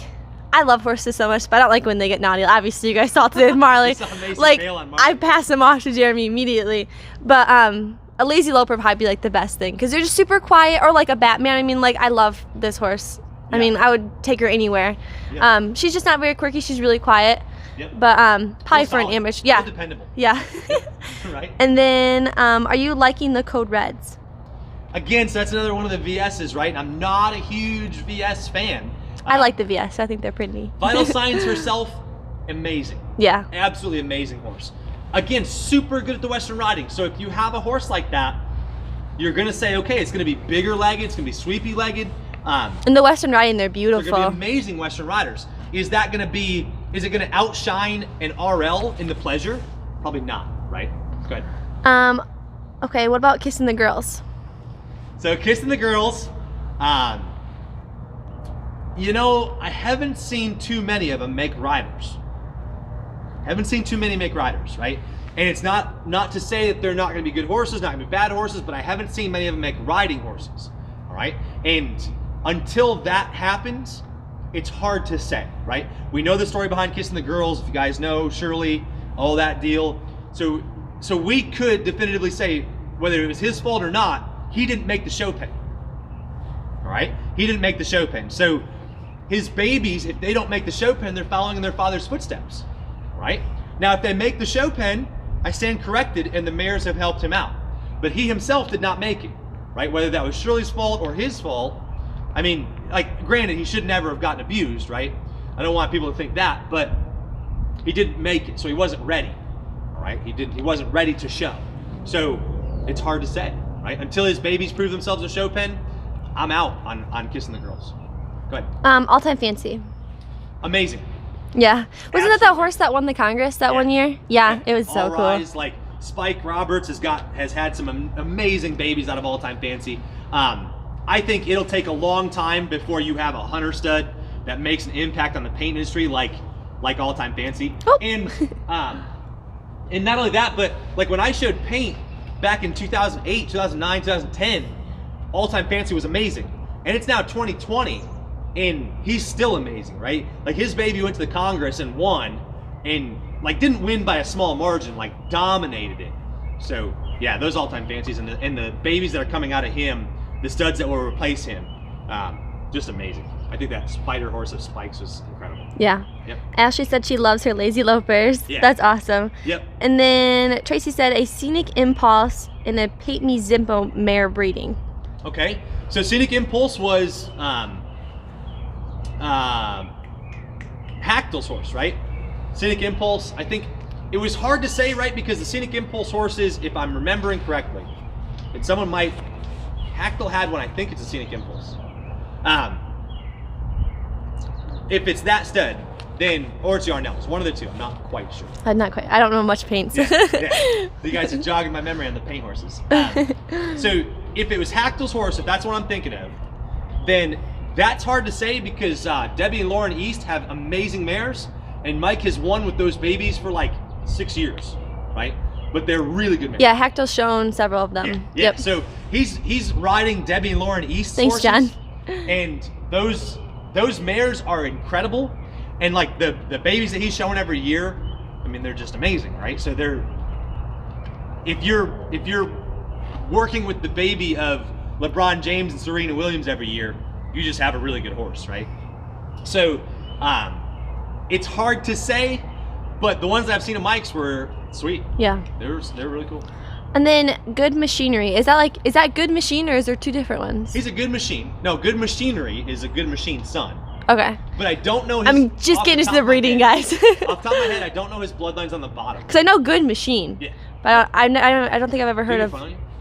I love horses so much, but I don't like when they get naughty. Obviously, you guys saw today with Marley. saw Mason Like bail on Marley. I pass them off to Jeremy immediately. But a lazy loper would probably be like the best thing because they're just super quiet, or like a Batman. I mean, like I love this horse. I Yeah. mean, I would take her anywhere. Yeah. She's just not very quirky. She's really quiet. Yep. But probably Real for an solid. amateur. Real Yeah. dependable. Yeah. Right. And then, are you liking the code reds? Again, so that's another one of the VSs, right? I'm not a huge VS fan. I like the VS. I think they're pretty. Vital Signs herself, amazing. Yeah. Absolutely amazing horse. Again, super good at the Western riding. So if you have a horse like that, you're gonna say, okay, it's gonna be bigger legged, it's gonna be sweepy legged. And the Western riding, they're They're beautiful. gonna be amazing Western riders. Is it gonna outshine an RL in the pleasure? Probably not, right? Go ahead. Okay, what about kissing the girls? So kissing the girls, you know, I haven't seen too many of them make riders. Haven't seen too many make riders, right? And it's not to say that they're not going to be good horses, not going to be bad horses, but I haven't seen many of them make riding horses, all right? And until that happens, it's hard to say, right? We know the story behind kissing the girls. If you guys know, Shirley, all that deal. So we could definitively say, whether it was his fault or not, he didn't make the show pen. All right, he didn't make the show pen. So his babies, if they don't make the show pen, they're following in their father's footsteps. Right? Now, if they make the show pen, I stand corrected, and the mares have helped him out. But he himself did not make it. Right? Whether that was Shirley's fault or his fault. I mean, like, granted, he should never have gotten abused, right? I don't want people to think that, but he didn't make it, so he wasn't ready. All right? He wasn't ready to show. So it's hard to say, right? Until his babies prove themselves a show pen, I'm out on kissing the girls. Go ahead. All-time fancy. Amazing. Yeah. Wasn't that the horse that won the Congress that one year? Yeah, it was so All cool. Rise, like Spike Roberts has had some amazing babies out of All-Time Fancy. I think it'll take a long time before you have a hunter stud that makes an impact on the paint industry like All-Time Fancy. Oh. And not only that, but like when I showed paint back in 2008, 2009, 2010, All-Time Fancy was amazing. And it's now 2020, and he's still amazing, right? Like his baby went to the Congress and won, and like didn't win by a small margin, like dominated it. So yeah, those All-Time Fancies and the babies that are coming out of him, the studs that will replace him, just amazing. I think that spider horse of Spike's was incredible. Yeah. Yep. Ashley said she loves her lazy lopers. Yeah. That's awesome. Yep. And then Tracy said a scenic impulse and a Paint Me Zimpo mare breeding. Okay. So Scenic Impulse was Hactel's horse, right? Scenic Impulse, I think it was hard to say, right? Because the Scenic Impulse horses, if I'm remembering correctly, and someone might, Hactel had one, I think it's a Scenic Impulse. If it's that stud, then, or it's Yarnell's, one of the two, I'm not quite sure. Not quite. I don't know much paints. Yeah. You guys are jogging my memory on the paint horses. So if it was Hactel's horse, if that's what I'm thinking of, then that's hard to say because Debbie and Lauren East have amazing mares, and Mike has won with those babies for like 6 years, right? But they're really good mares. Yeah, Hector's shown several of them. Yeah. Yep. So he's riding Debbie and Lauren East's Thanks, horses, John. And those mares are incredible, and like the babies that he's showing every year, I mean, they're just amazing, right? So if you're working with the baby of LeBron James and Serena Williams every year, you just have a really good horse, right? So it's hard to say, but the ones that I've seen of Mike's were sweet. Yeah. They're really cool. And then Good Machinery. Is that Good Machine or is there two different ones? He's a Good Machine. No, Good Machinery is a Good Machine son. Okay. But I don't know his... I'm just getting into the breeding, guys. Off the top of my head, I don't know his bloodlines on the bottom. Because I know Good Machine. Yeah. But I don't think I've ever heard of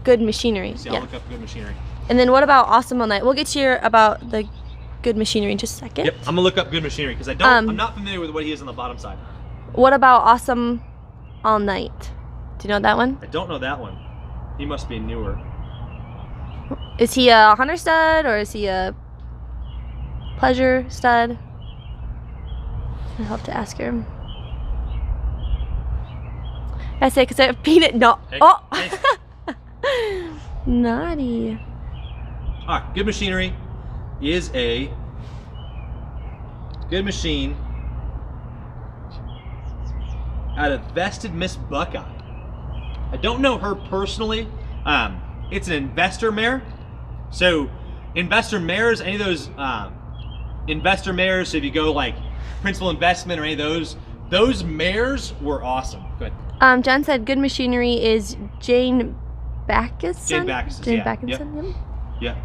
Good Machinery. See, I'll look up Good Machinery. And then what about Awesome All Night? We'll get to your about the Good Machinery in just a second. Yep, I'm gonna look up Good Machinery because I'm not familiar with what he is on the bottom side. What about Awesome All Night? Do you know that one? I don't know that one. He must be newer. Is he a hunter stud or is he a pleasure stud? I'll have to ask her. I say because I have peanut. No. Hey, Oh. hey. Naughty. All right, Good Machinery is a good machine out of Vested Miss Buckeye. I don't know her personally. It's an investor mare. So investor mares, any of those investor mares, so if you go like Principal Investment or any of those mares were awesome. Go ahead. John said Good Machinery is Jane Backus. Jane Backus, Jane yeah. Backus. Yep.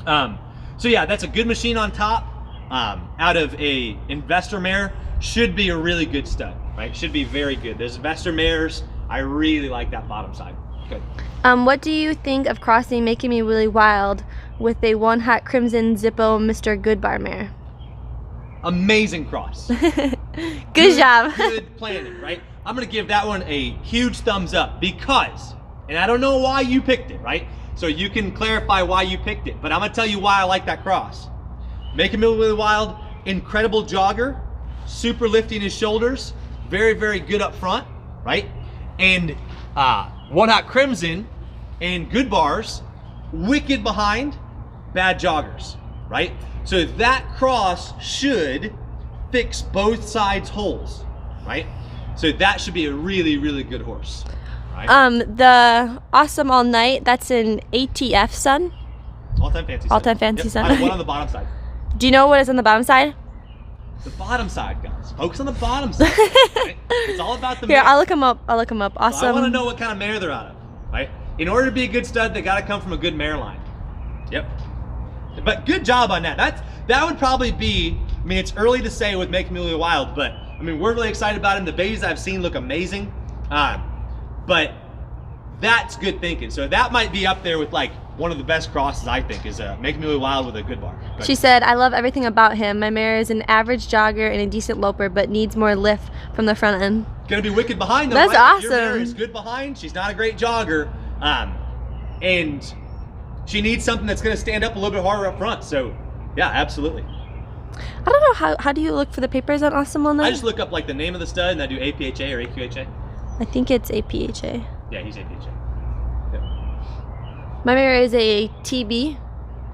Yeah. So yeah, that's a good machine on top. Out of a investor mare, should be a really good stud, right? Should be very good. There's investor mares. I really like that bottom side. Good. What do you think of crossing Making Me Really Wild with a One Hot Crimson Zippo Mr. Goodbar mare? Amazing cross. Good job. Good planning, right? I'm gonna give that one a huge thumbs up because, and I don't know why you picked it, right? So you can clarify why you picked it, but I'm gonna tell you why I like that cross. Making Me Really Wild, incredible jogger, super lifting his shoulders, very, very good up front, right? And One Hot Crimson and Good Bars, wicked behind, bad joggers, right? So that cross should fix both sides holes, right? So that should be a really, really good horse. Right? The Awesome All Night, that's an ATF son. All-time fancy. All-time fancy son. I have one on the bottom side. Do you know what is on the bottom side? The bottom side, guys. Focus on the bottom side. Right? It's all about the Here, mare. I'll look them up. Awesome. So I want to know what kind of mare they're out of, right? In order to be a good stud, they got to come from a good mare line. Yep. But good job on that. That would probably be, I mean, it's early to say with Make Me Really Wild, but I mean, we're really excited about him. The babies I've seen look amazing. But that's good thinking. So that might be up there with like one of the best crosses, I think, is Make Me Really Wild with a good bar. But She said, I love everything about him. My mare is an average jogger and a decent loper, but needs more lift from the front end. gonna be wicked behind though. That's right? Your mare awesome. is good behind. She's not a great jogger, and she needs something that's gonna stand up a little bit harder up front. So, yeah, absolutely. I don't know, how do you look for the papers on Awesome All Night? I just look up like the name of the stud and I do APHA or AQHA. I think it's APHA. Yeah, he's APHA. My mare is a TB.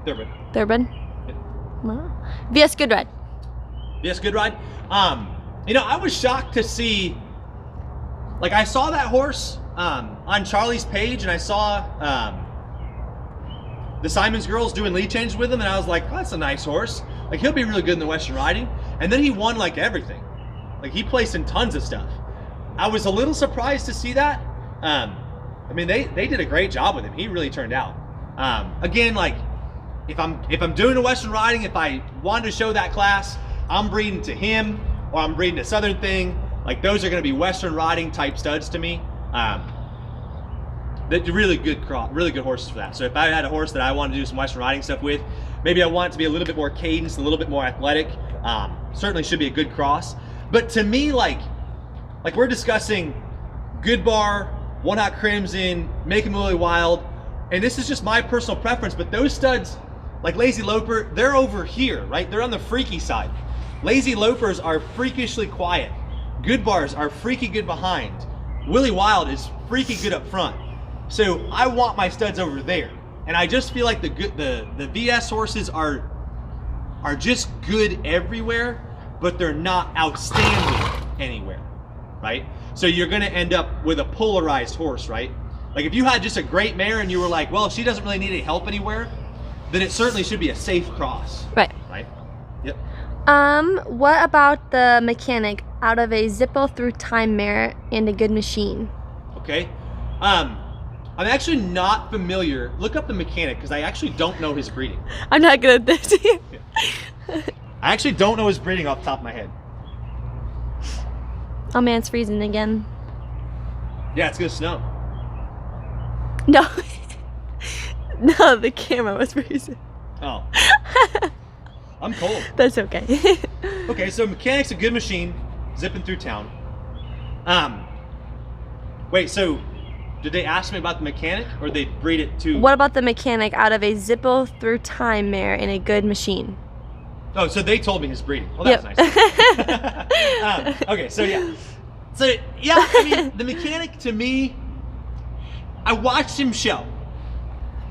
Thoroughbred. Yep. Wow. VS Good Ride. Yes, good ride. You know, I was shocked to see, like I saw that horse on Charlie's page and I saw the Simon's girls doing lead changes with him and I was like, oh, that's a nice horse. Like he'll be really good in the Western riding. And then he won like everything. Like he placed in tons of stuff. I was a little surprised to see that. I mean, they did a great job with him. He really turned out. Again, like if I'm doing a Western riding, if I wanted to show that class, I'm breeding to him or I'm breeding to Southern Thing. Like those are going to be Western riding type studs to me. They're really good horses for that. So if I had a horse that I wanted to do some Western riding stuff with, maybe I want it to be a little bit more cadenced, a little bit more athletic. Certainly should be a good cross. But to me, like we're discussing good bar, One Hot Crimson, Make 'Em Really Wild, and this is just my personal preference, but those studs, like Lazy Loper, they're over here, right? They're on the freaky side. Lazy Lopers are freakishly quiet. Good bars are freaky good behind. Willie Wild is freaky good up front. So I want my studs over there. And I just feel like the VS horses are just good everywhere, but they're not outstanding anywhere, right? So you're gonna end up with a polarized horse, right? Like if you had just a great mare and you were like, well, she doesn't really need any help anywhere, then it certainly should be a safe cross. Right. Right? Yep. What about the mechanic out of a Zippo through time mare and a good machine? Okay. I'm actually not familiar. Look up the mechanic because I actually don't know his breeding. I'm not good at this. I actually don't know his breeding off the top of my head. Oh man, it's freezing again. Yeah, it's gonna snow. No. No, the camera was freezing. Oh. I'm cold. That's okay. Okay, so mechanic's a good machine, zipping through town. Wait, so did they ask me about the mechanic or they breed it to? What about the mechanic out of a Zippo through time mare and a good machine? Oh, so they told me his breeding. Well, that's Yep. nice. Okay, so yeah. So yeah, I mean, the mechanic to me, I watched him show,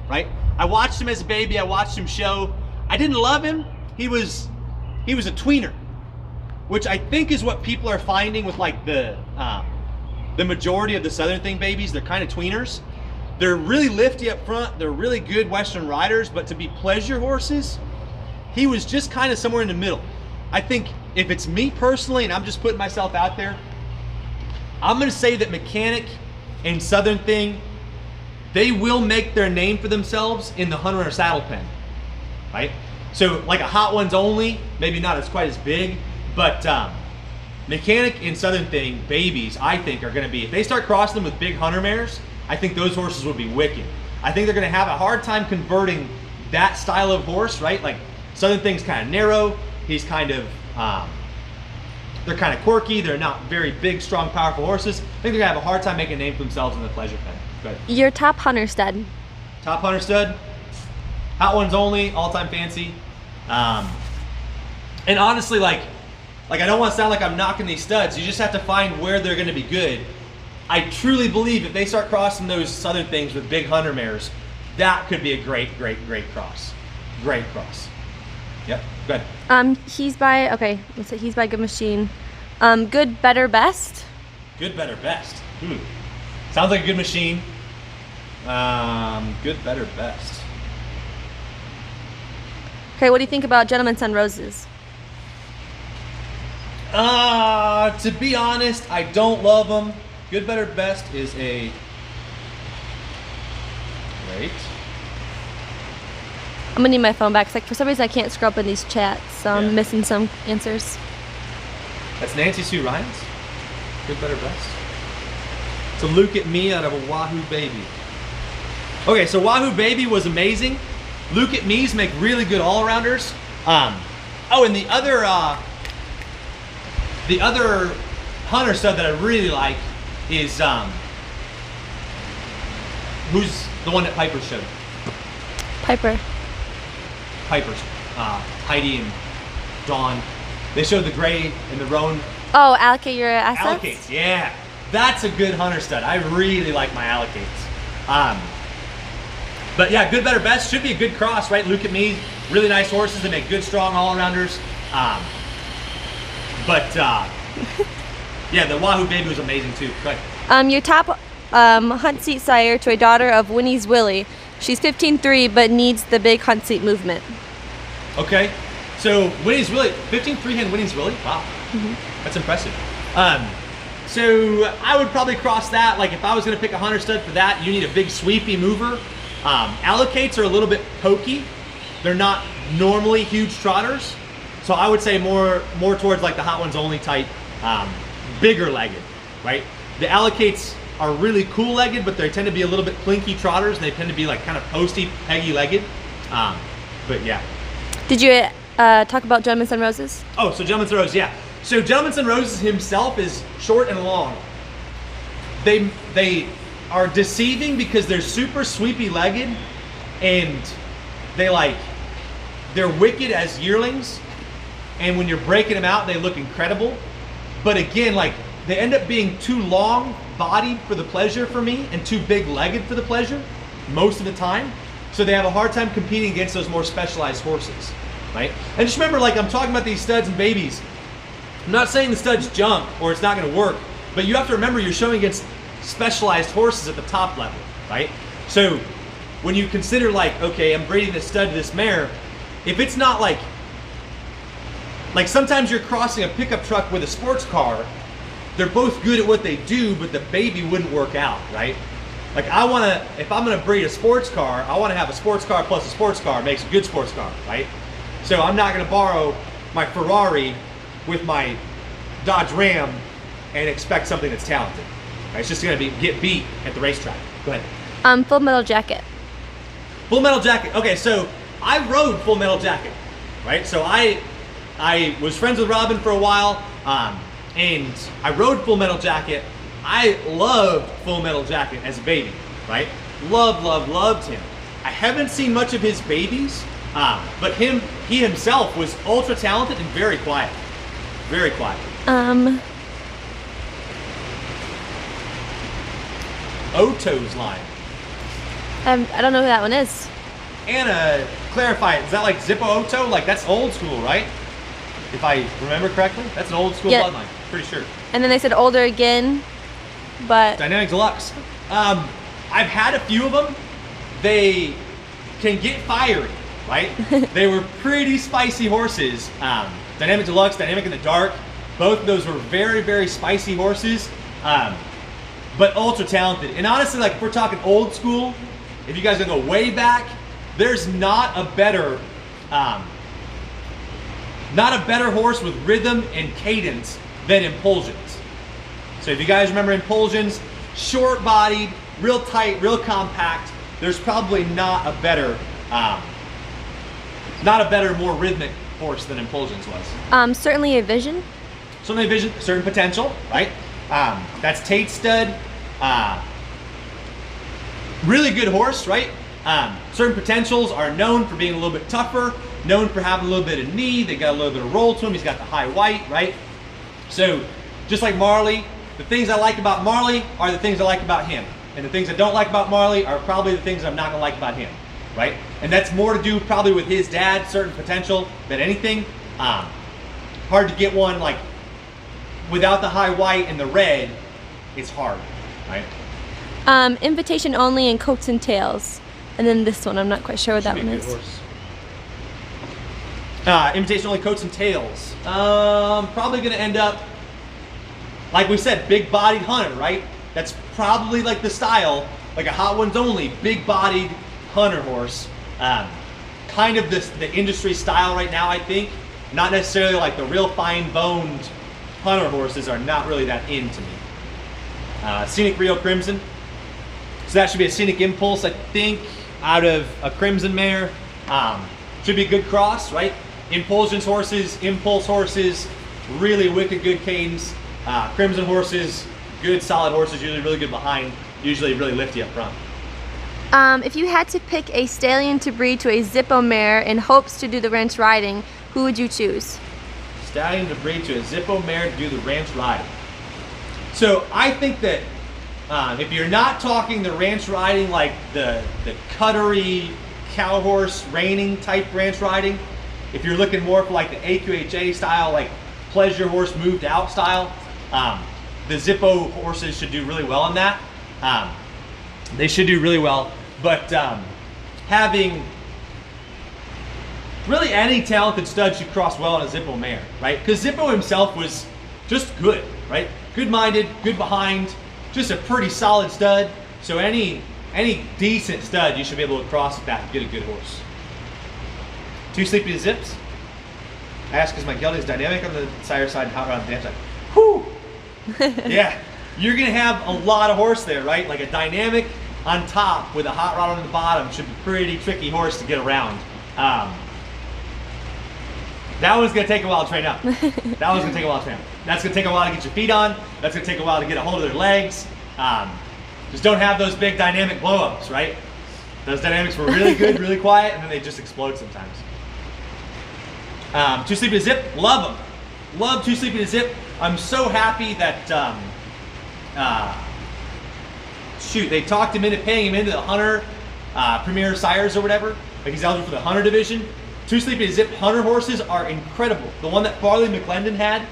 right? I watched him as a baby. I watched him show. I didn't love him. He was a tweener, which I think is what people are finding with like the majority of the Southern Thing babies. They're kind of tweeners. They're really lifty up front. They're really good Western riders, but to be pleasure horses, he was just kind of somewhere in the middle. I think if it's me personally, and I'm just putting myself out there, I'm gonna say that Mechanic and Southern Thing, they will make their name for themselves in the hunter or saddle pen, right? So like a Hot Ones only, maybe not as quite as big, but Mechanic and Southern Thing babies, I think are gonna be, if they start crossing them with big hunter mares, I think those horses would be wicked. I think they're gonna have a hard time converting that style of horse, right? Like Southern Thing's kind of narrow, he's kind of, they're kind of quirky, they're not very big, strong, powerful horses. I think they're gonna have a hard time making a name for themselves in the pleasure pen. Go ahead. Your top hunter stud. Top hunter stud, Hot Ones only, all-time fancy. And honestly, like I don't want to sound like I'm knocking these studs. You just have to find where they're going to be good. I truly believe if they start crossing those Southern Things with big hunter mares, that could be a great, great, great cross. Great cross. Yep. Go ahead. He's by Good Machine. Good, Better, Best. Good, better, best. Sounds like a good machine. Good, better, best. Okay, what do you think about Gentleman's Son Roses? To be honest, I don't love them. Good, better, best is a... Wait. I'm gonna need my phone back, 'cause like for some reason I can't scroll up in these chats, so Yeah. I'm missing some answers. That's Nancy Sue Ryan's. Good, better, best. So look at me out of a Wahoo Baby. Okay, so Wahoo Baby was amazing. Look at me's make really good all-arounders. Oh, and the other hunter stud that I really like is who's the one that Piper showed? Piper's. Heidi and Dawn. They showed the gray and the roan. Oh, allocate your assets? Allocates, yeah. That's a good hunter stud. I really like my allocates. But yeah, good, better, best should be a good cross, right? Look at me, really nice horses that make good, strong all-arounders. Yeah, the Wahoo Baby was amazing too. Go ahead. Your top hunt seat sire to a daughter of Winnie's Willie. She's 15-3, but needs the big hunt seat movement. Okay, so Winnie's Willie, 15 freehand Winnie's Willie. Wow, that's impressive. So I would probably cross that. Like if I was going to pick a hunter stud for that, you need a big sweepy mover. Allocates are a little bit pokey. They're not normally huge trotters. So I would say more towards like the Hot Ones Only type, bigger legged, right? The allocates are really cool legged, but they tend to be a little bit plinky trotters, and they tend to be like kind of posty, peggy legged. But yeah. Did you talk about Gentleman's Son Roses? Oh, so Gentleman's Rose, yeah. So Gentleman's Son Roses himself is short and long. They are deceiving because they're super sweepy legged, and they're wicked as yearlings. And when you're breaking them out, they look incredible. But again, like they end up being too long bodied for the pleasure for me and too big legged for the pleasure most of the time. So they have a hard time competing against those more specialized horses, right? And just remember, like I'm talking about these studs and babies. I'm not saying the stud's junk or it's not gonna work, but you have to remember you're showing against specialized horses at the top level, right? So when you consider like, okay, I'm breeding this stud to this mare, if it's not like sometimes you're crossing a pickup truck with a sports car, they're both good at what they do, but the baby wouldn't work out, right? Like if I'm gonna breed a sports car, I wanna have a sports car plus a sports car makes a good sports car, right? So I'm not gonna borrow my Ferrari with my Dodge Ram and expect something that's talented. Right? It's just gonna get beat at the racetrack. Go ahead. Full Metal Jacket. Full Metal Jacket. Okay, so I rode Full Metal Jacket, right? So I was friends with Robin for a while, and I rode Full Metal Jacket. I loved Full Metal Jacket as a baby, right? Loved him. I haven't seen much of his babies, but he himself was ultra talented and very quiet. Very quiet. Oto's line. I don't know who that one is. Anna, clarify, is that like Zippo Oto? Like that's old school, right? If I remember correctly, that's an old school Yeah. bloodline, pretty sure. And then they said older again, but Dynamic Deluxe. I've had a few of them. They can get fiery, right? They were pretty spicy horses. Dynamic Deluxe, Dynamic in the Dark, both of those were very, very spicy horses, but ultra talented. And honestly, like if we're talking old school, if you guys are gonna go way back, there's not a better horse with rhythm and cadence than Impulsions. So if you guys remember Impulsions, short bodied, real tight, real compact, there's probably not a better, more rhythmic horse than Impulsions was. certainly a vision. Certainly a vision, certain potential, right? That's Tate stud. Really good horse, right? Certain potentials are known for being a little bit tougher, known for having a little bit of knee, they got a little bit of roll to him, he's got the high white, right? So, just like Marley, the things I like about Marley are the things I like about him. And the things I don't like about Marley are probably the things I'm not gonna like about him, right? And that's more to do probably with his dad, certain potential, than anything. Hard to get one like without the high white and the red, it's hard, right? Invitation only and coats and tails. And then this one, I'm not quite sure what that Should one be a good is. horse. Invitation only coats and tails. Probably gonna end up, like we said, big bodied hunter, right? That's probably like the style, like a hot ones only, big bodied hunter horse. Kind of the industry style right now, I think. Not necessarily like the real fine boned hunter horses are not really that into me. Scenic Rio Crimson. So that should be a Scenic Impulse, I think, out of a Crimson mare. Should be a good cross, right? Impulse horses, really wicked good cadence. Crimson horses, good solid horses, usually really good behind, usually really lifty up front. If you had to pick a stallion to breed to a Zippo mare in hopes to do the ranch riding, who would you choose? Stallion to breed to a Zippo mare to do the ranch riding. So I think that if you're not talking the ranch riding like the cuttery cow horse reining type ranch riding, if you're looking more for like the AQHA style, like pleasure horse moved out style, the Zippo horses should do really well in that. They should do really well, but having really any talented stud should cross well in a Zippo mare, right? Because Zippo himself was just good, right? Good-minded, good behind, just a pretty solid stud. So any decent stud, you should be able to cross with that and get a good horse. Too sleepy to zips? I ask because my gelding is dynamic on the sire side and hot rod on the damn side. Whew! Yeah, you're gonna have a lot of horse there, right? Like a dynamic on top with a hot rod on the bottom should be a pretty tricky horse to get around. That one's gonna take a while to train up. That one's gonna take a while to train up. That's gonna take a while to get your feet on. That's gonna take a while to get a hold of their legs. Just don't have those big dynamic blow-ups, right? Those dynamics were really good, really quiet, and then they just explode sometimes. Too sleepy to zip, love them. Love Too Sleepy to Zip. I'm so happy that, they talked him into paying him into the Hunter Premier Sires or whatever. Like he's eligible for the Hunter division. Too Sleepy to Zip Hunter horses are incredible. The one that Farley McClendon had,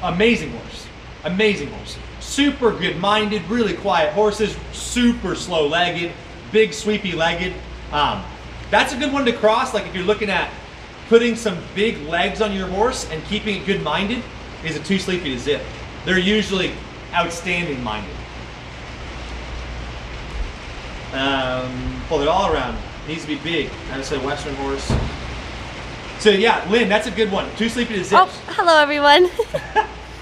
amazing horse. Amazing horse. Super good-minded, really quiet horses, super slow-legged, big sweepy-legged. That's a good one to cross, like if you're looking at putting some big legs on your horse and keeping it good-minded, is a Too Sleepy to Zip. They're usually outstanding-minded. Pull it all around. Needs to be big. I just said Western horse. So yeah, Lynn, that's a good one. Too Sleepy to Zip. Oh, hello everyone.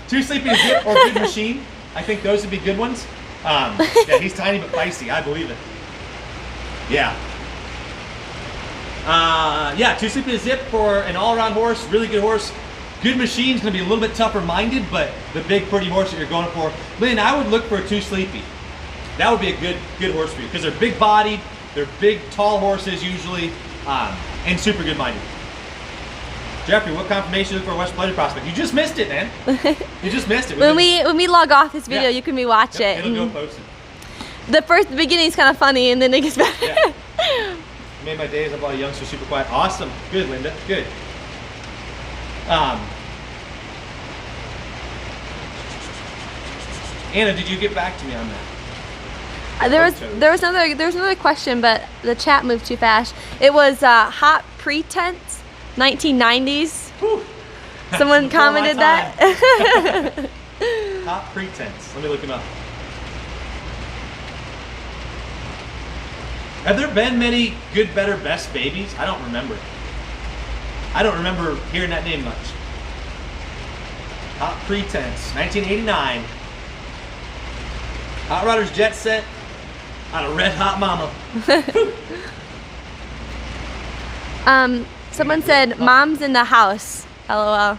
Too Sleepy to Zip or Good Machine. I think those would be good ones. Yeah, he's tiny but feisty. I believe it. Yeah. Yeah, Too Sleepy to Zip for an all-around horse, really good horse. Good Machine's gonna be a little bit tougher minded, but the big pretty horse that you're going for. Lynn, I would look for a Too Sleepy. That would be a good horse for you because they're big bodied, they're big, tall horses usually, and super good minded. Jeffrey, what confirmation you look for a West Pleasure prospect? You just missed it, man. You just missed it. when we log off this video, you can rewatch it. It'll go posted. The beginning's kind of funny, and then it gets better. Yeah. Made my days. I bought a youngster, super quiet. Awesome. Good, Linda. Good. Anna, did you get back to me on that? There was another question, but the chat moved too fast. It was hot pretense, 1990s. Whew. Someone commented that. Hot pretense. Let me look him up. Have there been many good, better, best babies? I don't remember. I don't remember hearing that name much. Hot pretense, 1989. Hot Rodders Jet Set on a Red Hot Mama. Someone said, "Mom's in the house." LOL.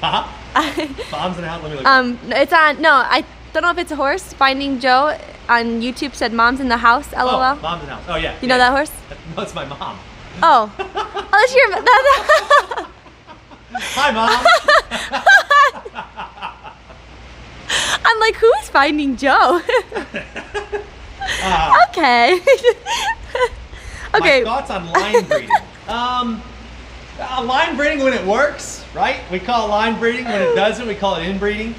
Mom's in the house. Let me look. It's on. No, I don't know if it's a horse. Finding Joe on YouTube said, "Mom's in the house." LOL. Oh, Mom's in the house. Oh yeah. You know that horse? No, it's my mom. Oh. Oh, that's your. Hi, Mom. I'm like, who's Finding Joe? Okay. Okay. My thoughts on line breeding. Line breeding when it works, right? We call it line breeding. When it doesn't, we call it inbreeding.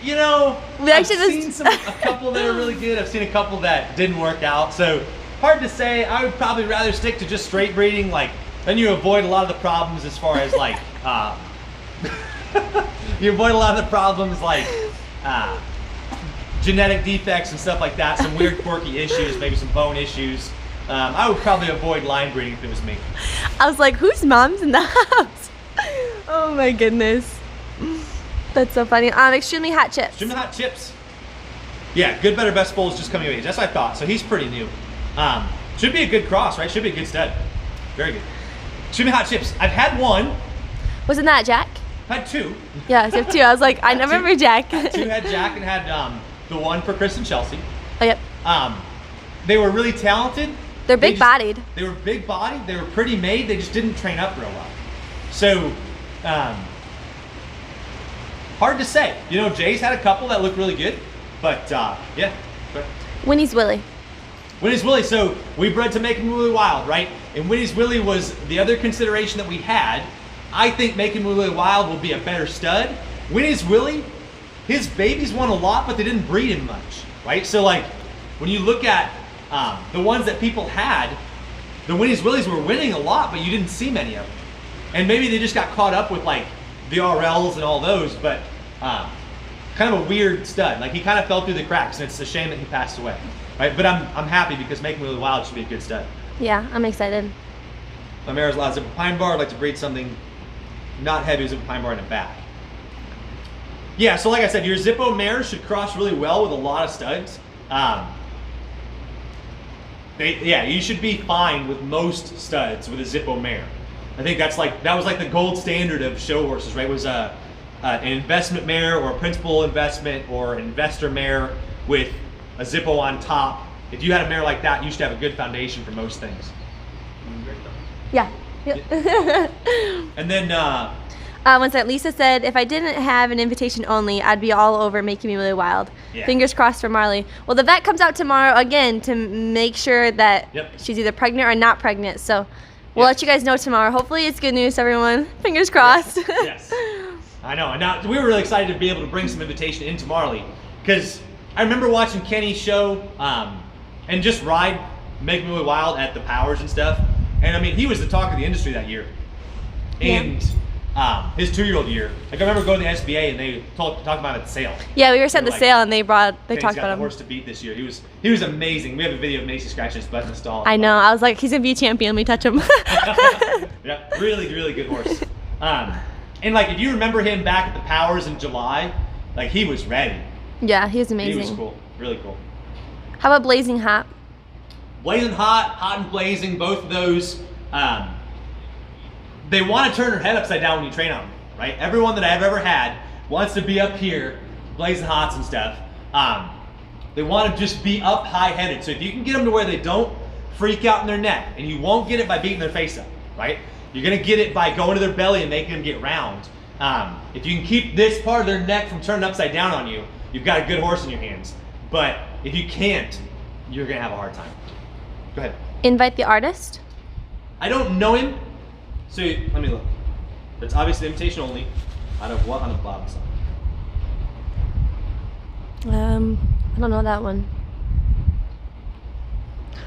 You know, We I've actually seen a couple that are really good. I've seen a couple that didn't work out. So hard to say. I would probably rather stick to just straight breeding. Like then you avoid a lot of the problems as far as like you avoid a lot of the problems like genetic defects and stuff like that. Some weird quirky issues, maybe some bone issues. I would probably avoid line breeding if it was me. I was like, whose mom's in the house? Oh my goodness. That's so funny. Extremely hot chips. Extremely hot chips. Yeah, good, better, best foal is just coming of age. That's what I thought. So he's pretty new. Should be a good cross, right? Should be a good stud. Very good. Extremely hot chips. I've had one. Wasn't that Jack? Had two. Yeah, so two. I was like, I remember Jack. Two had Jack and had the one for Chris and Chelsea. Oh, yep. They were really talented. They're big-bodied. They were big-bodied. They were pretty made. They just didn't train up real well. So, hard to say. You know, Jay's had a couple that looked really good, but yeah. Winnie's Willie. Winnie's Willie. So we bred to Make Him Willie Wild, right? And Winnie's Willie was the other consideration that we had. I think Make Him Willie Wild will be a better stud. Winnie's Willie, his babies won a lot, but they didn't breed him much, right? So like, when you look at the ones that people had, the Winnie's Willies were winning a lot, but you didn't see many of them. And maybe they just got caught up with like the RLs and all those, but kind of a weird stud. Like he kind of fell through the cracks, and it's a shame that he passed away, right? But I'm happy because Make Him Willie Wild should be a good stud. Yeah, I'm excited. My mare's allowed zipper pine bar. I'd like to breed something not heavy as a pine bar in the back. Yeah, so like I said, your Zippo mares should cross really well with a lot of studs. Yeah, you should be fine with most studs with a Zippo mare. I think that was like the gold standard of show horses, right? Was an investment mare or a principal investment or an investor mare with a Zippo on top. If you had a mare like that, you should have a good foundation for most things. Yeah. And then one second. Lisa said, if I didn't have an invitation only, I'd be all over Making Me Really Wild. Yeah. Fingers crossed for Marley. Well, the vet comes out tomorrow again to make sure that she's either pregnant or not pregnant. So we'll let you guys know tomorrow. Hopefully it's good news, everyone. Fingers crossed. Yes. I know. And now we were really excited to be able to bring some invitation into Marley because I remember watching Kenny's show and just ride Make Me Really Wild at the Powers and stuff. And I mean, he was the talk of the industry that year. And his 2-year-old year, like I remember going to the SBA and they talked about him at the sale. Yeah, we were at the sale and they talked about the him. horse to beat this year. He was amazing. We have a video of Macy scratching his butt in the stall. I know. I was like, he's gonna be a champion. Let me touch him. Yeah, really, really good horse. And like if you remember him back at the Powers in July, like he was ready. Yeah, he was amazing. He was cool. Really cool. How about Blazing Hot? Blazing Hot, Hot and Blazing, both of those. They want to turn their head upside down when you train on them, right? Everyone that I've ever had wants to be up here, Blazing Hots and stuff. They want to just be up high-headed. So if you can get them to where they don't freak out in their neck, and you won't get it by beating their face up, right? You're going to get it by going to their belly and making them get round. If you can keep this part of their neck from turning upside down on you, you've got a good horse in your hands. But if you can't, you're going to have a hard time. Go ahead. Invite the Artist? I don't know him. So let me look. It's obviously invitation only. Out of what on the bottom side? I don't know that one.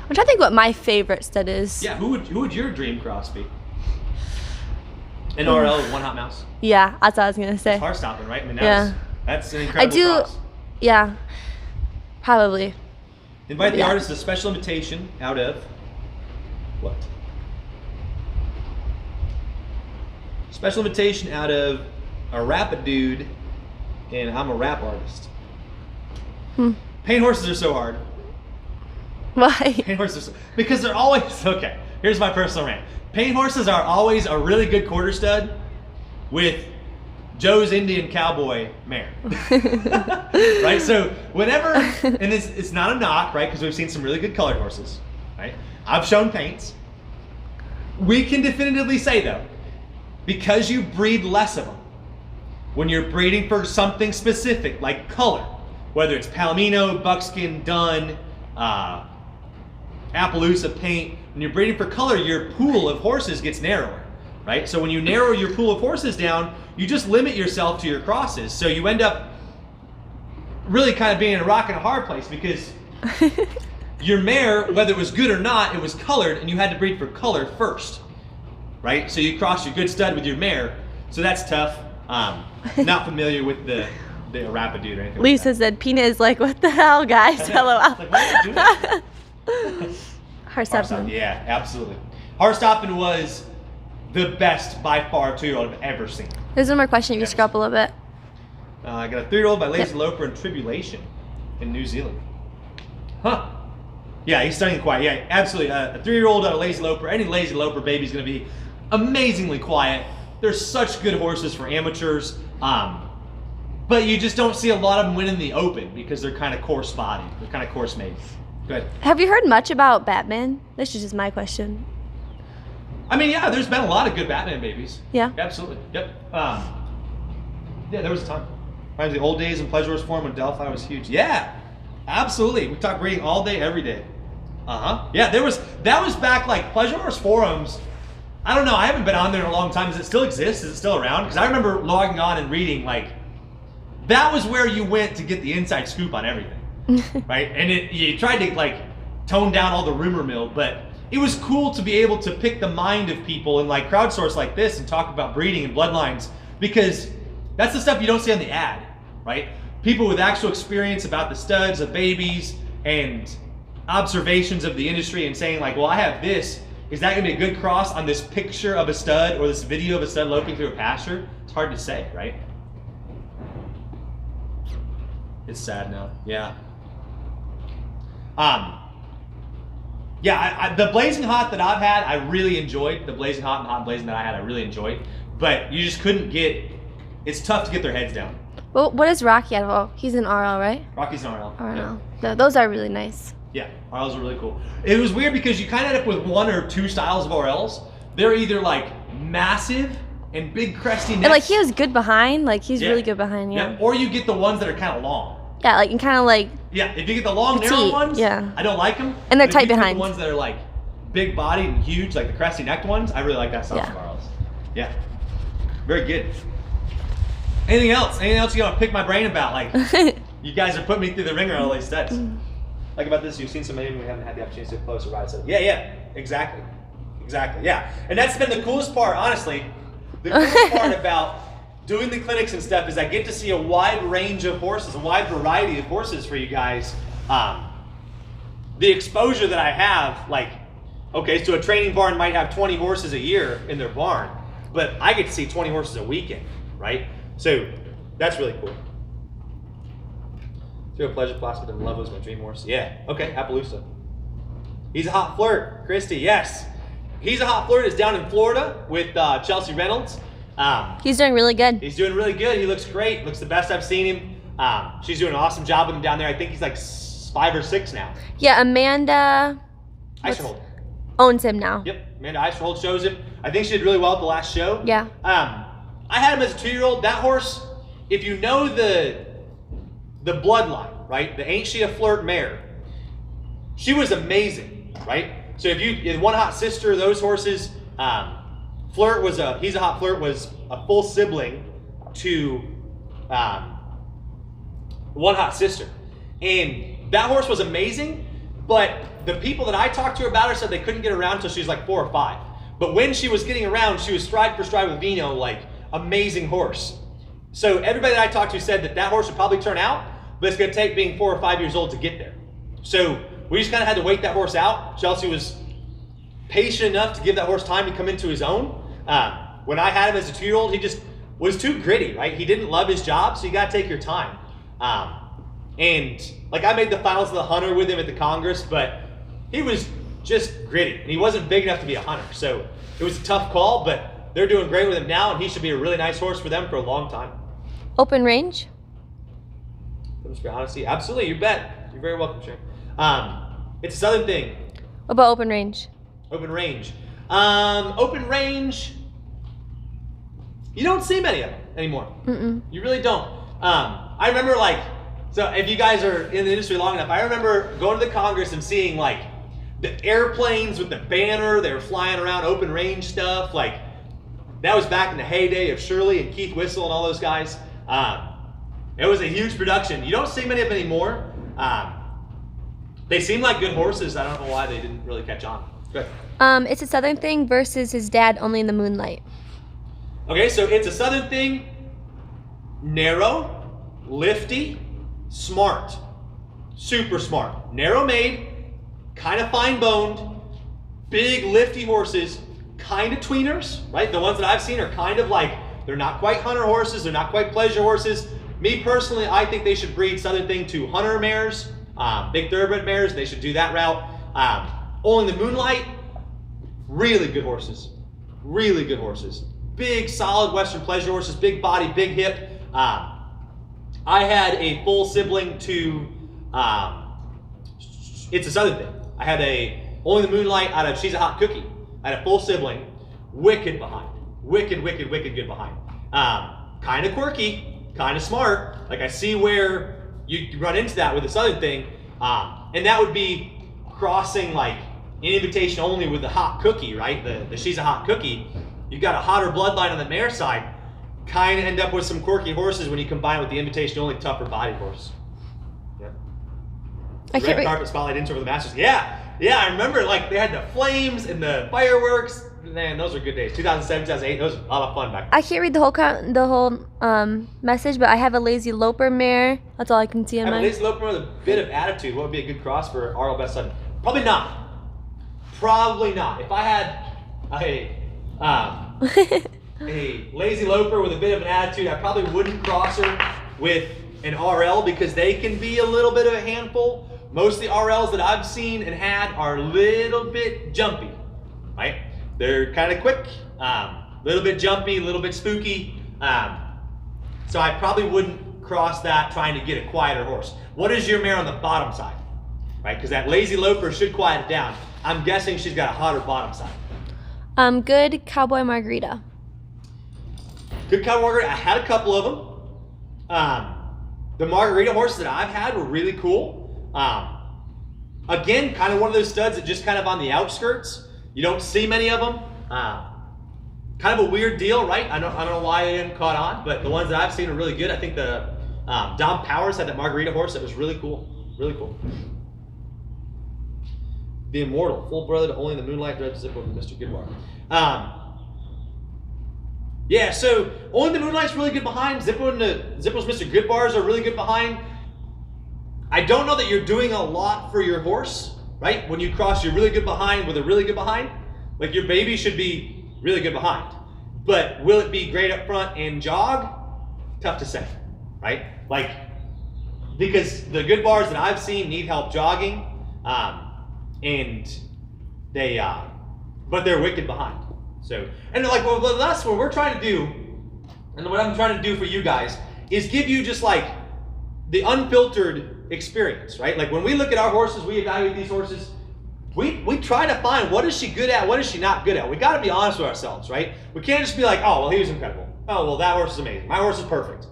I'm trying to think what my favorite stud is. Yeah, who would your dream cross be? An RL with one hot mouse. Yeah, that's what I was gonna say. It's heart stopping, right? I mean, Yeah. that's an incredible cross. Yeah, probably. Invite the Artist, a special invitation out of what? Special invitation out of a rap-a-dude, and I'm a rap artist. Paint horses are so hard. Why? Paint horses are because they're always, okay, here's my personal rant. Paint horses are always a really good quarter stud with Joe's Indian Cowboy mare. Right? So whenever, and it's not a knock, right? Because we've seen some really good colored horses, right? I've shown paints. We can definitively say though, because you breed less of them, when you're breeding for something specific like color, whether it's Palomino, Buckskin, Dun, Appaloosa paint, when you're breeding for color, your pool of horses gets narrower, right? So when you narrow your pool of horses down, you just limit yourself to your crosses. So you end up really kind of being in a rock and a hard place because your mare, whether it was good or not, it was colored, and you had to breed for color first, right? So you cross your good stud with your mare, so that's tough. Not familiar with the Rapidude or anything. Lisa said, Peanut is like, what the hell, guys? LOL. Like, why are you doing Harstopping. Yeah, absolutely. Harstopping was the best by far 2-year-old I've ever seen. There's one more question if you scroll up a little bit. I got a 3-year-old by Lazy Loper in Tribulation in New Zealand. Huh. Yeah, he's studying quiet. Yeah, absolutely. A 3-year-old out of Lazy Loper. Any Lazy Loper baby is going to be amazingly quiet. They're such good horses for amateurs. But you just don't see a lot of them win in the open because they're kind of coarse bodied. They're kind of coarse made. Go ahead. Have you heard much about Batman? This is just my question. I mean, yeah, there's been a lot of good Batman babies. Yeah. Absolutely. Yep. Yeah, there was a ton. Reminds me of the old days in Pleasure Horse Forum when Delphi was huge. Yeah, absolutely. We talk breeding all day, every day. Yeah, that was back like Pleasure Horse Forums. I don't know. I haven't been on there in a long time. Does it still exist? Is it still around? Because I remember logging on and reading like that was where you went to get the inside scoop on everything, right? And you tried to like tone down all the rumor mill, but it was cool to be able to pick the mind of people and like crowdsource like this and talk about breeding and bloodlines because that's the stuff you don't see on the ad, right? People with actual experience about the studs, the babies, and observations of the industry and saying like, well, I have this. Is that gonna be a good cross on this picture of a stud or this video of a stud loping through a pasture? It's hard to say, right? It's sad now, yeah. Yeah, the Blazing Hot that I've had, I really enjoyed. The Blazing Hot and Hot Blazing that I had, I really enjoyed. But you just couldn't get, it's tough to get their heads down. Well, what is Rocky at? Oh, he's an RL, right? Rocky's an RL. RL. Yeah. Those are really nice. Yeah, RLs are really cool. It was weird because you kind of end up with 1 or 2 styles of RLs. They're either like massive and big cresty necks. And like he was good behind, like he's really good behind, yeah. Or you get the ones that are kind of long. Yeah, like and kind of like. Yeah, if you get the long, petite, narrow ones, yeah. I don't like them. And they're but tight if you get behind. The ones that are like big bodied and huge, like the cresty necked ones, I really like that style of RLs. Yeah, very good. Anything else? Anything else you want to pick my brain about? Like, you guys are putting me through the ringer on all these studs. Like about this, you've seen so many of them we haven't had the opportunity to close or ride. So yeah, exactly, yeah. And that's been the coolest part, honestly. The coolest part about doing the clinics and stuff is I get to see a wide range of horses, a wide variety of horses for you guys. The exposure that I have, like, okay, so a training barn might have 20 horses a year in their barn, but I get to see 20 horses a weekend, right? So that's really cool. Through a pleasure plasmid and love was my dream horse. Yeah, okay, Appaloosa. He's a hot flirt, Christy, yes. He's a hot flirt, is down in Florida with Chelsea Reynolds. He's doing really good. He's doing really good. He looks great. Looks the best I've seen him. She's doing an awesome job with him down there. I think he's like 5 or 6 now. Yeah, Amanda Eicherhold owns him now. Yep, Amanda Eicherhold shows him. I think she did really well at the last show. Yeah. I had him as a 2-year-old. That horse, if you know the bloodline, right? The Ain't She a Flirt mare. She was amazing, right? So if you in One Hot Sister, those horses, Flirt was He's a Hot Flirt was a full sibling to One Hot Sister. And that horse was amazing, but the people that I talked to about her said they couldn't get around until she was like 4 or 5. But when she was getting around, she was stride for stride with Vino, like amazing horse. So everybody that I talked to said that horse would probably turn out, but it's gonna take being 4 or 5 years old to get there. So we just kind of had to wait that horse out. Chelsea was patient enough to give that horse time to come into his own. When I had him as a 2-year-old, he just was too gritty, right? He didn't love his job, so you gotta take your time. And like I made the finals of the hunter with him at the Congress, but he was just gritty and he wasn't big enough to be a hunter. So it was a tough call, but they're doing great with him now and he should be a really nice horse for them for a long time. Open range? For honesty, absolutely, you bet. You're very welcome, Sharon. It's a southern thing. What about open range? Open range. Open range, you don't see many of them anymore. You really don't. I remember like, so if you guys are in the industry long enough, I remember going to the Congress and seeing like the airplanes with the banner, they were flying around, open range stuff. Like that was back in the heyday of Shirley and Keith Whistle and all those guys. And It was a huge production. You don't see many of them anymore. They seem like good horses. I don't know why they didn't really catch on. Good. It's a Southern Thing versus his dad, Only in the Moonlight. Okay, so it's a Southern Thing, narrow, lifty, smart, super smart. Narrow made, kind of fine boned, big lifty horses, kind of tweeners, right? The ones that I've seen are kind of like, they're not quite hunter horses, they're not quite pleasure horses. Me personally, I think they should breed Southern Thing to hunter mares, big thoroughbred mares, they should do that route. Only in the Moonlight, really good horses, really good horses. Big, solid Western pleasure horses, big body, big hip. I had a full sibling to, it's a Southern Thing. I had a Only the Moonlight out of She's a Hot Cookie. I had a full sibling, wicked behind, wicked good behind. Kind of quirky, kind of smart. Like I see where you run into that with the Southern Thing, and that would be crossing like an invitation only with the Hot Cookie, right? The She's a Hot Cookie. You've got a hotter bloodline on the mare side. Kind of end up with some quirky horses when you combine with the invitation only tougher body horse. Yeah. Red carpet spotlight into over the Masters. Yeah, I remember like they had the flames and the fireworks. Man, those were good days. 2007, 2008, those were a lot of fun back then. I can't read the whole message, but I have a Lazy Loper mare. That's all I can see in mine. A Lazy Loper with a bit of attitude. What would be a good cross for RL Best Son? Probably not. Probably not. If I had a Lazy Loper with a bit of an attitude, I probably wouldn't cross her with an RL because they can be a little bit of a handful. Most of the RLs that I've seen and had are a little bit jumpy, right? They're kind of quick, a little bit jumpy, a little bit spooky. So I probably wouldn't cross that trying to get a quieter horse. What is your mare on the bottom side, right? Because that Lazy Loper should quiet it down. I'm guessing she's got a hotter bottom side. Good Cowboy Margarita. Good Cowboy Margarita. I had a couple of them. The Margarita horses that I've had were really cool. Again, kind of one of those studs that just kind of on the outskirts. You don't see many of them. Kind of a weird deal, right? I don't know why they didn't caught on, but the ones that I've seen are really good. I think the Dom Powers had that Margarita horse that was really cool. Really cool. The Immortal, full brother to Only in the Moonlight, Red Zippo with Mr. Goodbar. Yeah, so Only the Moonlight's really good behind. Zippo's Mr. Goodbars are really good behind. I don't know that you're doing a lot for your horse, right? When you cross your really good behind with a really good behind, like your baby should be really good behind. But will it be great up front and jog? Tough to say, right? Like, because the good bars that I've seen need help jogging, and they, but they're wicked behind. So, and like, well, that's what we're trying to do, and what I'm trying to do for you guys is give you just like the unfiltered experience, right? Like when we look at our horses, we evaluate these horses, we try to find what is she good at, what is she not good at. We got to be honest with ourselves, right? We can't just be like, oh, well, he was incredible. Oh, well, that horse is amazing. My horse is perfect.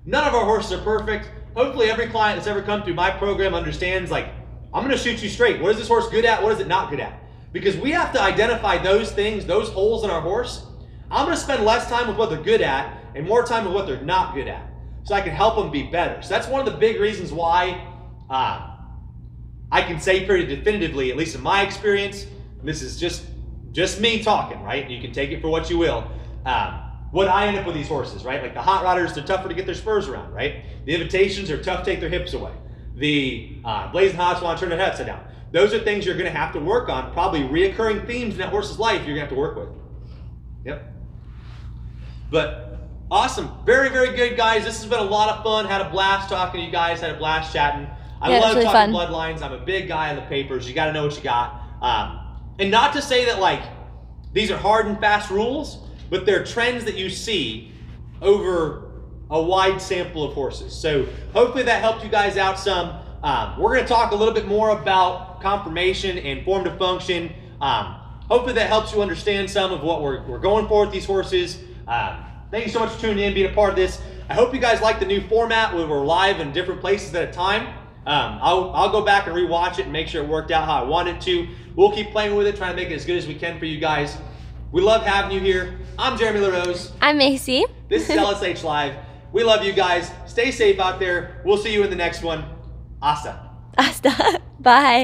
None of our horses are perfect. Hopefully every client that's ever come through my program understands, like, I'm going to shoot you straight. What is this horse good at? What is it not good at? Because we have to identify those things, those holes in our horse. I'm going to spend less time with what they're good at and more time with what they're not good at, so I can help them be better. So that's one of the big reasons why I can say pretty definitively, at least in my experience, this is just me talking, right? You can take it for what you will. What I end up with these horses, right? Like the hot rodders, they're tougher to get their spurs around, right? The invitations are tough to take their hips away. The blazing hots want to turn their head upside down. Those are things you're going to have to work on, probably reoccurring themes in that horse's life you're going to have to work with. Yep. But awesome. Very, very good, guys. This has been a lot of fun. Had a blast talking to you guys. Had a blast chatting. I love really talking bloodlines. I'm a big guy on the papers. You got to know what you got. And not to say that like these are hard and fast rules, but they're trends that you see over a wide sample of horses. So hopefully that helped you guys out some. We're going to talk a little bit more about conformation and form to function. Hopefully that helps you understand some of what we're going for with these horses. Thank you so much for tuning in, being a part of this. I hope you guys like the new format where we're live in different places at a time. I'll go back and rewatch it and make sure it worked out how I wanted to. We'll keep playing with it, trying to make it as good as we can for you guys. We love having you here. I'm Jeremy LaRose. I'm Macy. This is LSH Live. We love you guys. Stay safe out there. We'll see you in the next one. Hasta. Hasta. Bye.